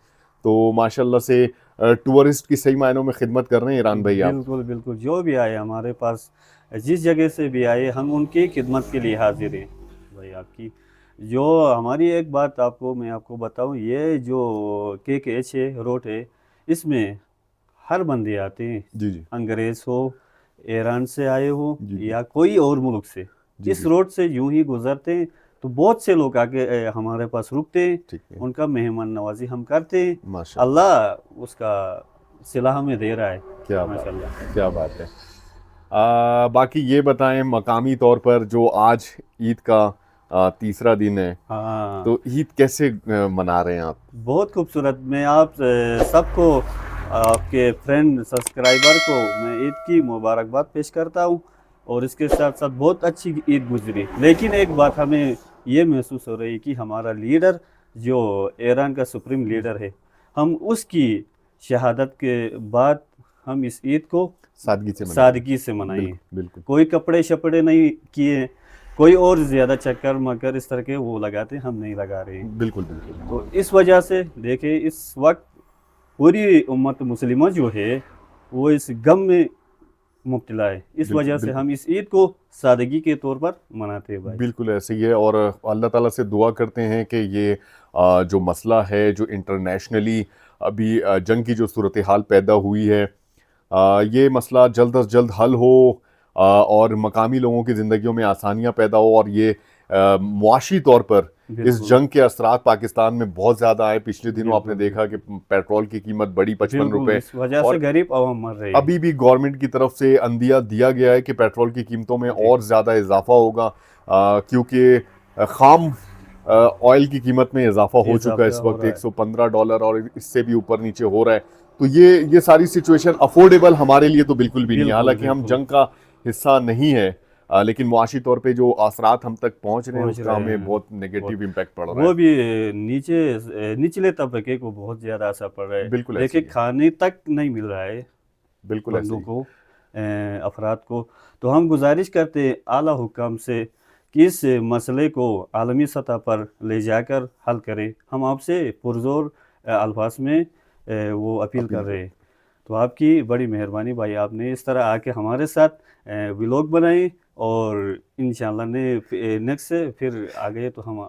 तो माशाल्लाह से टूरिस्ट की सही मायनों में खिदमत कर रहे हैं ईरान भाई आप। बिल्कुल बिल्कुल, जो भी आए हमारे पास, जिस जगह से भी आए, हम उनकी खिदमत के लिए हाजिर हैं भाई। आपकी जो हमारी एक बात मैं आपको बताऊं, ये जो KKH है, रोड है, इसमें हर बंदे आते हैं, जी जी अंग्रेज़ हो, ईरान से आए हो जी। या कोई और मुल्क से, इस रोड से यूं ही गुजरते हैं तो बहुत से लोग आके हमारे पास रुकते हैं, ठीक है, उनका मेहमान नवाजी हम करते हैं। माशाल्लाह, अल्लाह उसका सिला हमें दे रहा है। क्या बात, माशाल्लाह। क्या बात है। बाकी ये बताएं, मकामी तौर पर जो आज ईद का तीसरा दिन है, हाँ, तो ईद कैसे मना रहे हैं आप? बहुत खूबसूरत। मैं आप सबको, आपके फ्रेंड सब्सक्राइबर को मैं ईद की मुबारकबाद पेश करता हूँ, और इसके साथ साथ बहुत अच्छी ईद गुजरी। लेकिन एक बात हमें ये महसूस हो रही है कि हमारा लीडर, जो ईरान का सुप्रीम लीडर है, हम उसकी शहादत के बाद हम इस ईद को सादगी से मनाएं। सादगी से मनाएं। बिल्कुल बिल्कुल कोई कपड़े शपड़े नहीं किए, कोई और ज़्यादा चक्कर मकर इस तरह के वो लगाते, हम नहीं लगा रहे हैं। बिल्कुल बिल्कुल तो इस वजह से देखिए इस वक्त पूरी उम्मत मुस्लिमा जो है वो इस गम में मुब्तला है। इस बिल्कुल, वजह से बिल्कुल। हम इस ईद को सादगी के तौर पर मनाते हैं भाई। बिल्कुल ऐसे ही है। और अल्लाह ताला से दुआ करते हैं कि ये जो मसला है, जो इंटरनेशनली अभी जंग की जो सूरत हाल पैदा हुई है, ये मसला जल्द अज जल्द हल हो, और मकामी लोगों की ज़िंदगियों में आसानियाँ पैदा हो, और ये मुआशी तौर पर इस बिल्कुल। जंग के असरात पाकिस्तान में बहुत ज़्यादा आए। पिछले दिनों आपने बिल्कुल, देखा कि पेट्रोल की कीमत बढ़ी 55 बिल्कुल रुपए, इस वजह से और गरीब आवाम मर रही है। अभी भी गवर्नमेंट की तरफ से अंदिया दिया गया है कि पेट्रोल की कीमतों में जी। और ज़्यादा इजाफा होगा, क्योंकि खाम ऑयल की कीमत में इजाफा हो चुका है। इस इजाफा हो वक्त रहा है। $115 और इससे भी ऊपर नीचे हो रहा है। तो ये सारी सिचुएशन अफोर्डेबल हमारे लिए तो बिल्कुल भी नहीं है। बिल्कुल, हालांकि हम बिल्कुल। जंग का हिस्सा नहीं है, लेकिन मुआशी तौर पे जो असरात हम तक पहुंच रहे हैं पहुंच उसका रहे हमें हैं। बहुत नेगेटिव इम्पैक्ट पड़ रहा वो है। भी निचले तबके को बहुत ज़्यादा असर पड़ रहा है। बिल्कुल ऐसे देखिए ही है। खाने तक नहीं मिल रहा है बिल्कुल ऐसे बंदों ही। को, अफराद को। तो हम गुजारिश करते हैं आला हुक्म से कि इस मसले को आलमी सतह पर ले जाकर हल करें। हम आपसे पुरजोर अल्फाज में वो अपील कर रहे हैं। तो आपकी बड़ी मेहरबानी भाई, आपने इस तरह आके हमारे साथ व्लॉग बनाए, और इंशाल्लाह ने नेक्स्ट से फिर आगे तो हम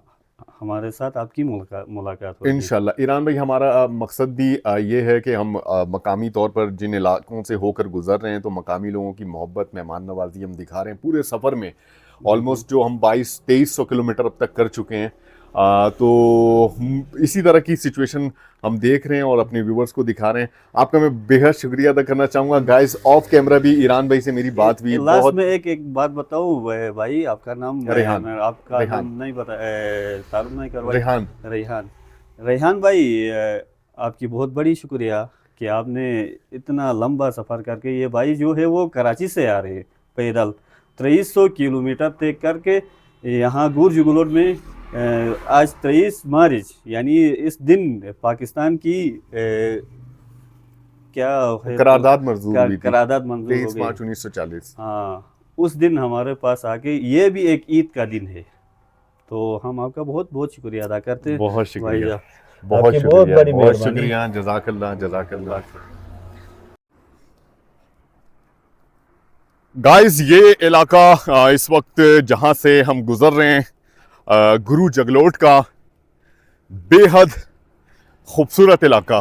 हमारे साथ आपकी मुलाकात होगी। इंशाल्लाह। ईरान भाई, हमारा मकसद भी ये है कि हम मकामी तौर पर जिन इलाकों से होकर गुजर रहे हैं, तो मकामी लोगों की मोहब्बत, मेहमान नवाजी हम दिखा रहे हैं पूरे सफ़र में। ऑलमोस्ट जो हम 2200-2300 किलोमीटर अब तक कर चुके हैं, तो इसी तरह की सिचुएशन हम देख रहे हैं और अपने व्यूवर्स को दिखा रहे हैं। आपका मैं बेहद शुक्रिया अदा करना चाहूँगा। गाइस, ऑफ कैमरा भी ईरान भाई से मेरी बात हुई लास्ट बहुत। में एक बात बताऊं भाई, आपका नाम रेहान। मैं आपका रेहान। नाम नहीं बता, तारुफ नहीं करवाई। रेहान। रेहान। रेहान भाई, आपकी बहुत बड़ी शुक्रिया कि आपने इतना लंबा सफ़र करके, ये भाई जो है वो कराची से आ रहे हैं पैदल 2300 किलोमीटर तय करके यहाँ गुरजुगलोड में। आज 23 मार्च यानी इस दिन पाकिस्तान की क्या है करारदाद मंजूर हुई थी, करारदाद मंजूर हो 23 गई। मार्च 1940। हाँ, उस दिन हमारे पास आके, ये भी एक ईद का दिन है। तो हम आपका बहुत बहुत शुक्रिया अदा करते हैं बहुत शुक्रिया, भाईजान। बहुत आपकी बहुत शुक्रिया, बड़ी बहुत मेहरबानी। शुक्रिया। जज़ाकल्लाह, जज़ाकल्लाह। गाइस, ये इलाका इस वक्त जहां से हम गुजर रहे हैं, गुरु जगलोट का बेहद खूबसूरत इलाका।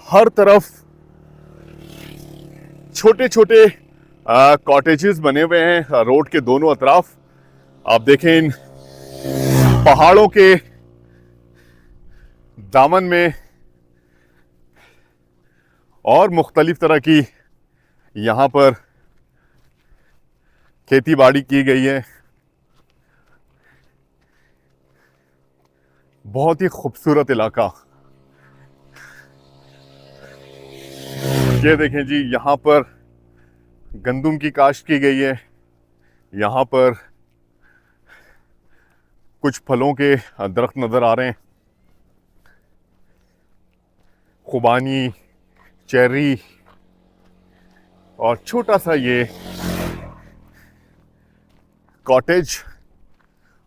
हर तरफ छोटे छोटे कॉटेजेस बने हुए हैं रोड के दोनों अतराफ। आप देखें इन पहाड़ों के दामन में, और मुख्तलिफ तरह की यहाँ पर खेती बाड़ी की गई है। बहुत ही खूबसूरत इलाका। ये देखें जी, यहाँ पर गंदुम की काश्त की गई है। यहाँ पर कुछ फलों के दरख्त नजर आ रहे हैं, खुबानी, चेरी, और छोटा सा ये कॉटेज।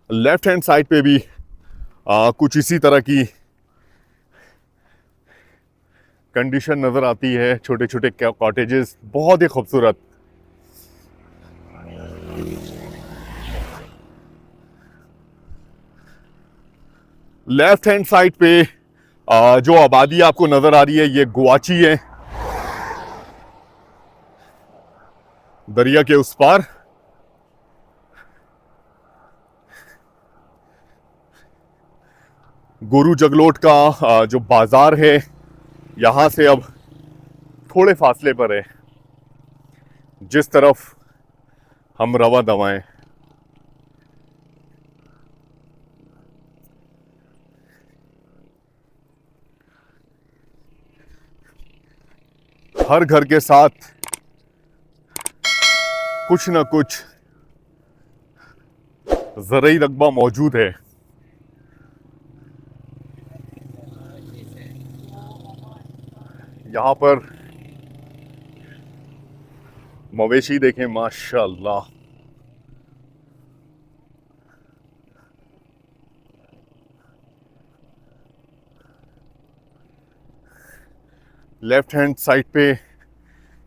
लेफ्ट हैंड साइड पे भी कुछ इसी तरह की कंडीशन नजर आती है। छोटे छोटे कॉटेजेस, बहुत ही खूबसूरत। लेफ्ट हैंड साइड पे जो आबादी आपको नजर आ रही है, ये गुआची है, दरिया के उस पार। गुरु जगलोट का जो बाजार है, यहां से अब थोड़े फासले पर है, जिस तरफ हम रवा दवाएं। हर घर के साथ कुछ ना कुछ ज़रई रकबा मौजूद है। यहाँ पर मवेशी देखें माशाल्लाह। लेफ्ट हैंड साइड पे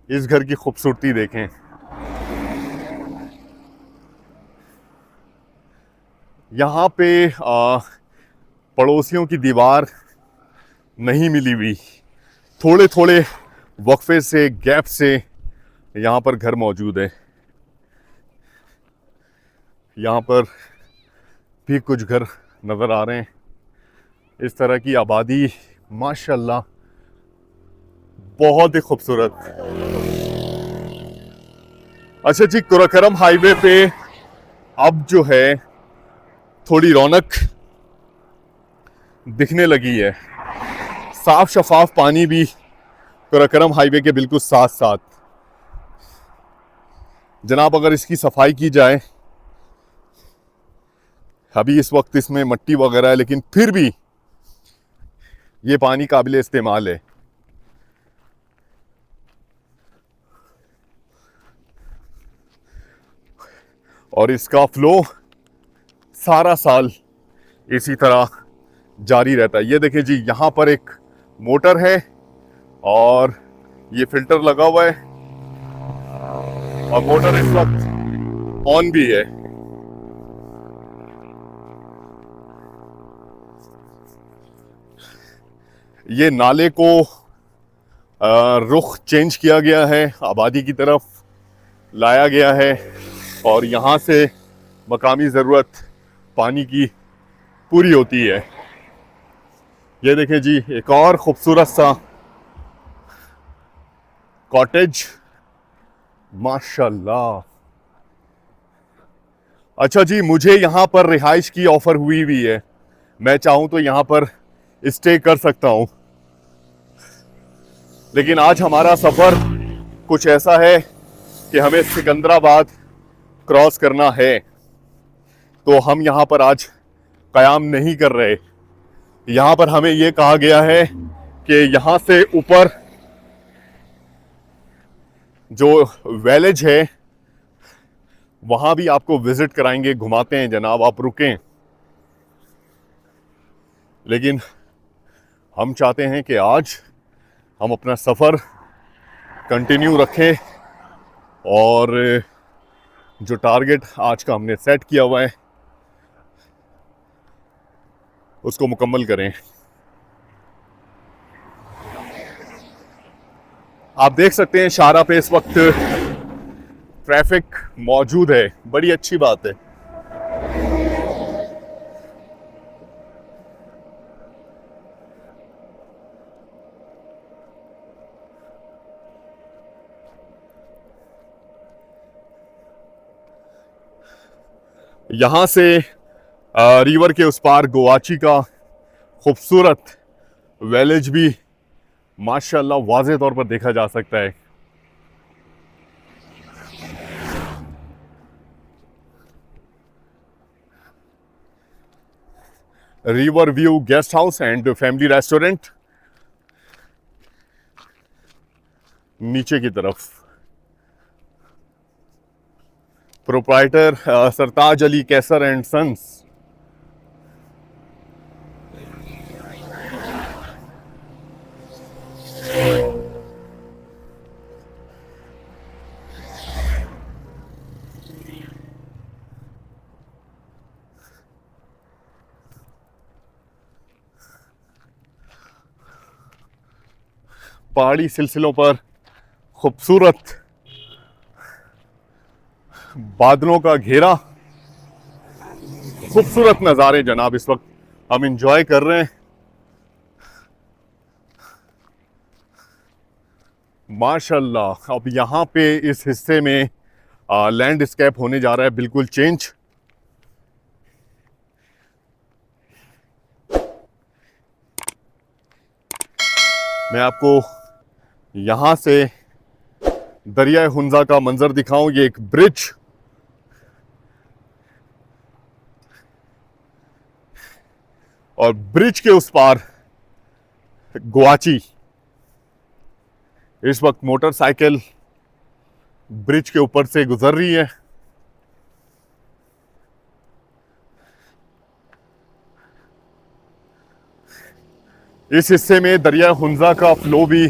इस घर की खूबसूरती देखें। यहाँ पे पड़ोसियों की दीवार नहीं मिली हुई, थोड़े थोड़े वक्फे से, गैप से यहाँ पर घर मौजूद है। यहाँ पर भी कुछ घर नज़र आ रहे हैं। इस तरह की आबादी माशाल्लाह बहुत ही खूबसूरत। अच्छा जी, कुराकरम हाईवे पे अब जो है थोड़ी रौनक दिखने लगी है। साफ शफाफ पानी भी कुराकरम हाईवे के बिल्कुल साथ साथ। जनाब, अगर इसकी सफाई की जाए, अभी इस वक्त इसमें मट्टी वगैरह है, लेकिन फिर भी ये पानी काबिल इस्तेमाल है। और इसका फ्लो सारा साल इसी तरह जारी रहता है। ये देखिए जी, यहाँ पर एक मोटर है और ये फिल्टर लगा हुआ है और मोटर इस वक्त ऑन भी है। ये नाले को रुख चेंज किया गया है, आबादी की तरफ लाया गया है और यहाँ से मकामी ज़रूरत पानी की पूरी होती है। ये देखें जी, एक और ख़ूबसूरत सा कॉटेज माशाल्लाह। अच्छा जी, मुझे यहाँ पर रिहाइश की ऑफ़र हुई है। मैं चाहूँ तो यहाँ पर स्टे कर सकता हूँ, लेकिन आज हमारा सफ़र कुछ ऐसा है कि हमें सिकंदराबाद क्रॉस करना है, तो हम यहाँ पर आज क़याम नहीं कर रहे। यहाँ पर हमें ये कहा गया है कि यहाँ से ऊपर जो विलेज है वहाँ भी आपको विज़िट कराएंगे, घुमाते हैं जनाब, आप रुकें। लेकिन हम चाहते हैं कि आज हम अपना सफ़र कंटिन्यू रखें और जो टारगेट आज का हमने सेट किया हुआ है उसको मुकम्मल करें। आप देख सकते हैं शाहरा पे इस वक्त ट्रैफिक मौजूद है, बड़ी अच्छी बात है। यहाँ से रिवर के उस पार गुआची का खूबसूरत विलेज भी माशाल्लाह वाज़े तौर पर देखा जा सकता है। River view guest house and family restaurant नीचे की तरफ। Proprietor Sartaj Ali Kaiser and sons. पहाड़ी सिलसिलों पर खूबसूरत बादलों का घेरा, खूबसूरत नज़ारे जनाब इस वक्त हम इंजॉय कर रहे हैं। माशाल्लाह, अब यहाँ पे इस हिस्से में लैंडस्केप होने जा रहा है बिल्कुल चेंज। मैं आपको यहाँ से दरिया हुंजा का मंजर दिखाऊं। ये एक ब्रिज, और ब्रिज के उस पार गुआची। इस वक्त मोटरसाइकिल ब्रिज के ऊपर से गुजर रही है। इस हिस्से में दरिया हुंजा का फ्लो भी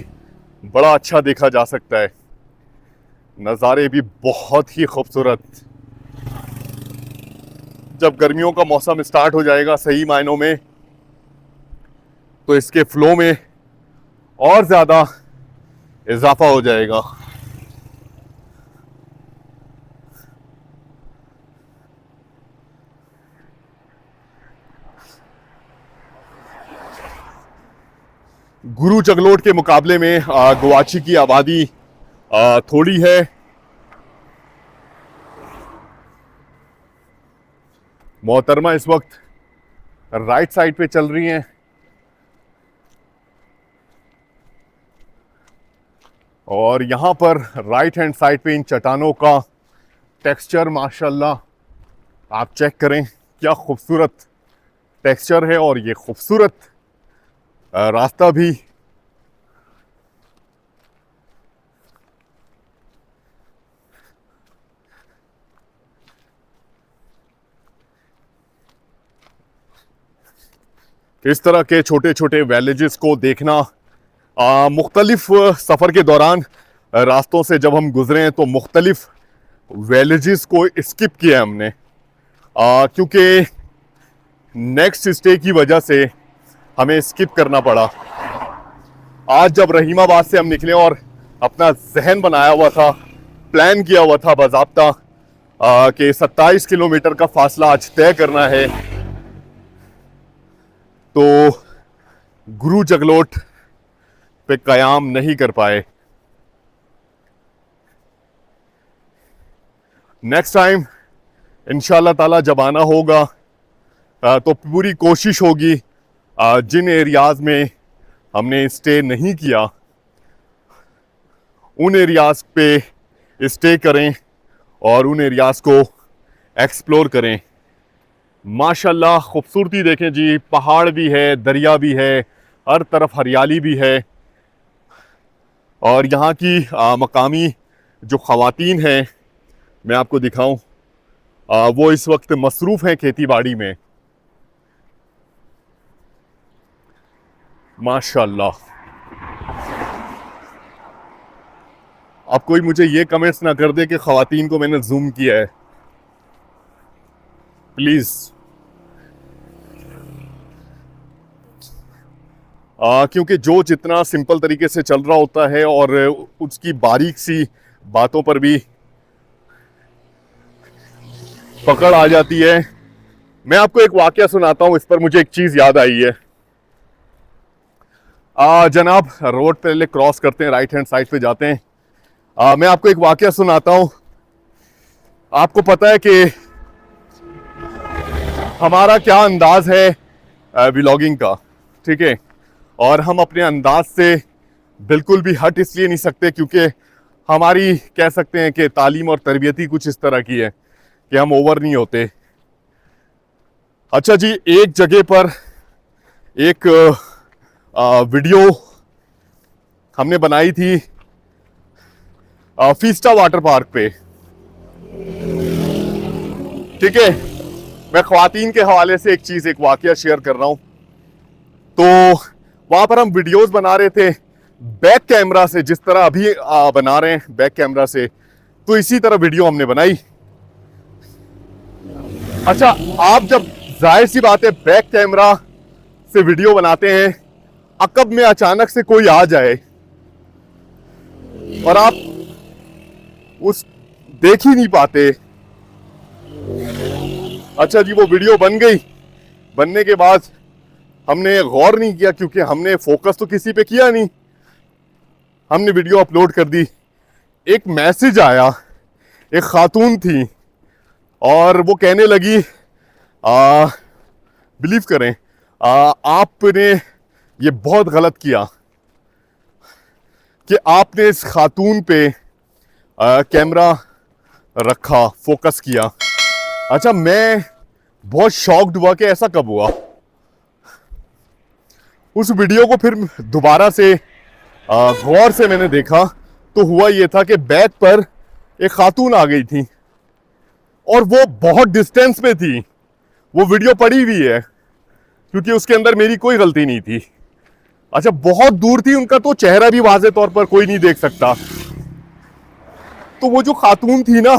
बड़ा अच्छा देखा जा सकता है, नज़ारे भी बहुत ही खूबसूरत। जब गर्मियों का मौसम स्टार्ट हो जाएगा सही मायनों में, तो इसके फ्लो में और ज़्यादा इजाफा हो जाएगा। गुरु जगलोट के मुकाबले में गुवाची की आबादी थोड़ी है। मोहतरमा इस वक्त राइट साइड पे चल रही हैं और यहाँ पर राइट हैंड साइड पे इन चट्टानों का टेक्सचर माशाल्लाह आप चेक करें, क्या खूबसूरत टेक्सचर है। और ये खूबसूरत रास्ता भी इस तरह के छोटे छोटे विलेजेस को देखना, मुख्तलिफ सफ़र के दौरान रास्तों से जब हम गुजरे हैं तो मुख्तलिफ विलेजेस को स्किप किया हमने, क्योंकि नेक्स्ट स्टे की वजह से हमें स्किप करना पड़ा। आज जब रहीमाबाद से हम निकले और अपना जहन बनाया हुआ था, प्लान किया हुआ था बाज़ाब्ता कि 27 किलोमीटर का फासला आज तय करना है, तो गुरु जगलोट पे कयाम नहीं कर पाए। नेक्स्ट टाइम इंशाल्लाह ताला जब आना होगा तो पूरी कोशिश होगी जिन एरियाज़ में हमने स्टे नहीं किया उन एरियाज़ पे स्टे करें और उन एरियाज़ को एक्सप्लोर करें। माशाल्लाह खूबसूरती देखें जी, पहाड़ भी है, दरिया भी है, हर तरफ हरियाली भी है। और यहाँ की मकामी जो ख़वातीन हैं मैं आपको दिखाऊं, वो इस वक्त मसरूफ़ हैं खेती बाड़ी में। माशाल्लाह। अब कोई मुझे ये कमेंट्स ना कर दे कि ख़वातीन को मैंने जूम किया है, प्लीज़। क्योंकि जो जितना सिंपल तरीके से चल रहा होता है और उसकी बारीक सी बातों पर भी पकड़ आ जाती है। मैं आपको एक वाकया सुनाता हूँ, इस पर मुझे एक चीज़ याद आई है। जनाब रोड पहले क्रॉस करते हैं, राइट हैंड साइड पे जाते हैं। मैं आपको एक वाकया सुनाता हूँ। आपको पता है कि हमारा क्या अंदाज है व्लॉगिंग का, ठीक है, और हम अपने अंदाज से बिल्कुल भी हट इसलिए नहीं सकते क्योंकि हमारी कह सकते हैं कि तालीम और तरबियत ही कुछ इस तरह की है कि हम ओवर नहीं होते। अच्छा जी, एक जगह पर एक वीडियो हमने बनाई थी फीस्टा वाटर पार्क पे, ठीक है। मैं ख्वातीन के हवाले से एक वाकया शेयर कर रहा हूं। तो वहां पर हम वीडियोस बना रहे थे बैक कैमरा से, जिस तरह अभी बना रहे हैं बैक कैमरा से, तो इसी तरह वीडियो हमने बनाई। अच्छा, आप जब जाहिर सी बात है बैक कैमरा से वीडियो बनाते हैं, अकब में अचानक से कोई आ जाए और आप उस देख ही नहीं पाते। अच्छा जी, वो वीडियो बन गई। बनने के बाद हमने गौर नहीं किया क्योंकि हमने फोकस तो किसी पे किया नहीं, हमने वीडियो अपलोड कर दी। एक मैसेज आया, एक खातून थी और वो कहने लगी, बिलीव करें, आपने ये बहुत गलत किया कि आपने इस खातून पे कैमरा रखा, फोकस किया। अच्छा, मैं बहुत शॉक्ड हुआ कि ऐसा कब हुआ। उस वीडियो को फिर दोबारा से गौर से मैंने देखा तो हुआ ये था कि बैक पर एक खातून आ गई थी और वो बहुत डिस्टेंस पे थी। वो वीडियो पड़ी हुई है क्योंकि उसके अंदर मेरी कोई गलती नहीं थी। अच्छा, बहुत दूर थी, उनका तो चेहरा भी वाज़े तौर पर कोई नहीं देख सकता। तो वो जो खातून थी ना,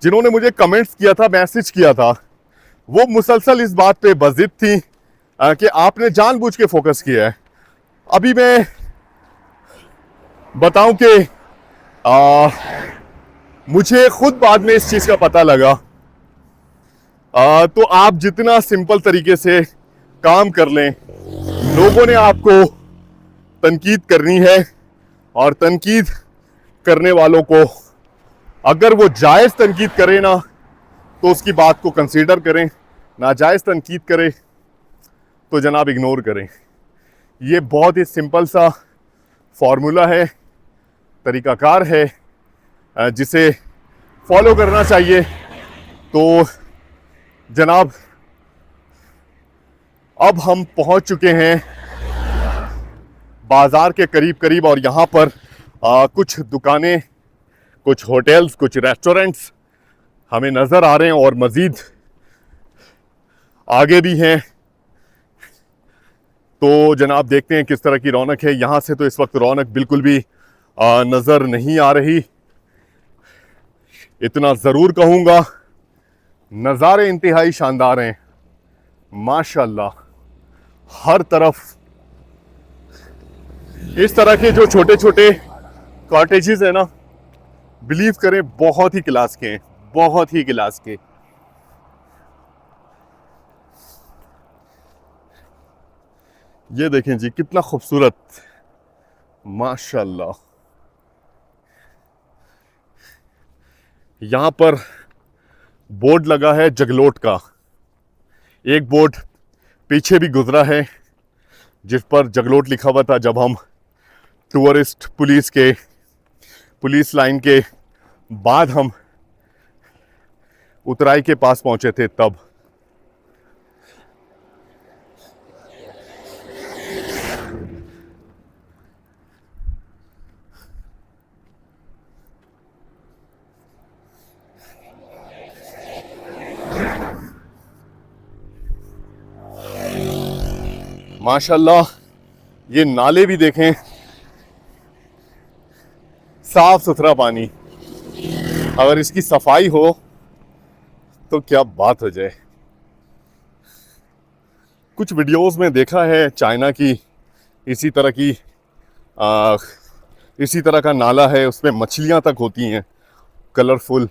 जिन्होंने मुझे कमेंट्स किया था, मैसेज किया था, वो मुसलसल इस बात पे बज़िद थी कि आपने जानबूझ के फोकस किया है। अभी मैं बताऊं कि मुझे खुद बाद में इस चीज़ का पता लगा। तो आप जितना सिंपल तरीके से काम कर लें, लोगों ने आपको तनकीद करनी है और तनकीद करने वालों को अगर वो जायज़ तनकीद करे ना तो उसकी बात को कंसीडर करें, नाजायज़ तनकीद करे तो जनाब इग्नोर करें। ये बहुत ही सिंपल सा फार्मूला है, तरीक़ाकार है जिसे फॉलो करना चाहिए। तो जनाब अब हम पहुंच चुके हैं बाज़ार के करीब करीब और यहाँ पर कुछ दुकानें, कुछ होटल्स, कुछ रेस्टोरेंट्स हमें नज़र आ रहे हैं और मज़ीद आगे भी हैं। तो जनाब देखते हैं किस तरह की रौनक है। यहाँ से तो इस वक्त रौनक बिल्कुल भी नज़र नहीं आ रही। इतना ज़रूर कहूँगा, नज़ारे इंतहाई शानदार हैं माशाल्लाह। हर तरफ इस तरह के जो छोटे छोटे कॉटेजेस हैं ना, बिलीव करें बहुत ही क्लास के हैं, बहुत ही क्लास के। ये देखें जी कितना खूबसूरत, माशाल्लाह। यहाँ पर बोर्ड लगा है जगलोट का, एक बोर्ड पीछे भी गुजरा है जिस पर जगलोट लिखा हुआ था जब हम टूरिस्ट पुलिस लाइन के बाद हम उतराई के पास पहुंचे थे तब। माशाल्लाह, ये नाले भी देखें, साफ सुथरा पानी। अगर इसकी सफाई हो तो क्या बात हो जाए। कुछ वीडियोस में देखा है चाइना की इसी तरह की इसी तरह का नाला है, उसमें मछलियां तक होती हैं कलरफुल।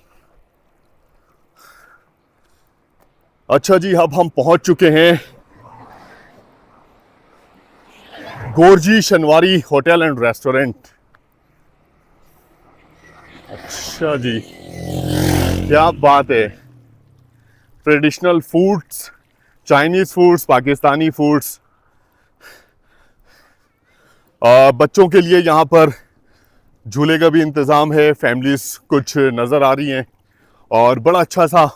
अच्छा जी, अब हम पहुंच चुके हैं गोरजी शनवारी होटल एंड रेस्टोरेंट। अच्छा जी, क्या बात है। Traditional foods, Chinese foods, Pakistani foods. बच्चों के लिए यहाँ पर झूले का भी इंतज़ाम है। फैमिलीज कुछ नज़र आ रही हैं और बड़ा अच्छा सा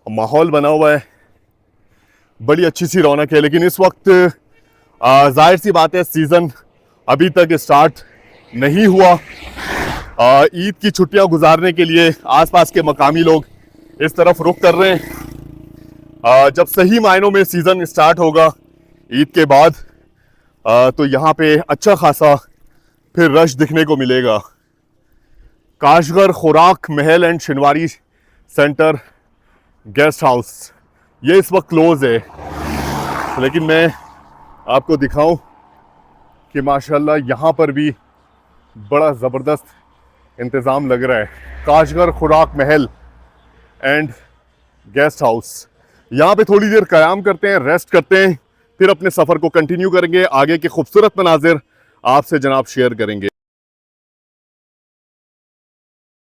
माहौल बना हुआ है, बड़ी अच्छी सी रौनक है। लेकिन इस वक्त जाहिर सी बात है, सीज़न अभी तक स्टार्ट नहीं हुआ। ईद की छुट्टियां गुजारने के लिए आसपास के मकामी लोग इस तरफ रुख कर रहे हैं। जब सही मायनों में सीज़न स्टार्ट होगा ईद के बाद, तो यहाँ पे अच्छा खासा फिर रश दिखने को मिलेगा। काशगर खुराक महल एंड शनवारी सेंटर गेस्ट हाउस ये इस वक्त क्लोज़ है, लेकिन मैं आपको दिखाऊं कि माशाल्लाह यहाँ पर भी बड़ा ज़बरदस्त इंतज़ाम लग रहा है। काशगर खुराक महल एंड गेस्ट हाउस, यहाँ पे थोड़ी देर क़याम करते हैं, रेस्ट करते हैं, फिर अपने सफ़र को कंटिन्यू करेंगे। आगे के खूबसूरत मनाजिर आपसे जनाब शेयर करेंगे।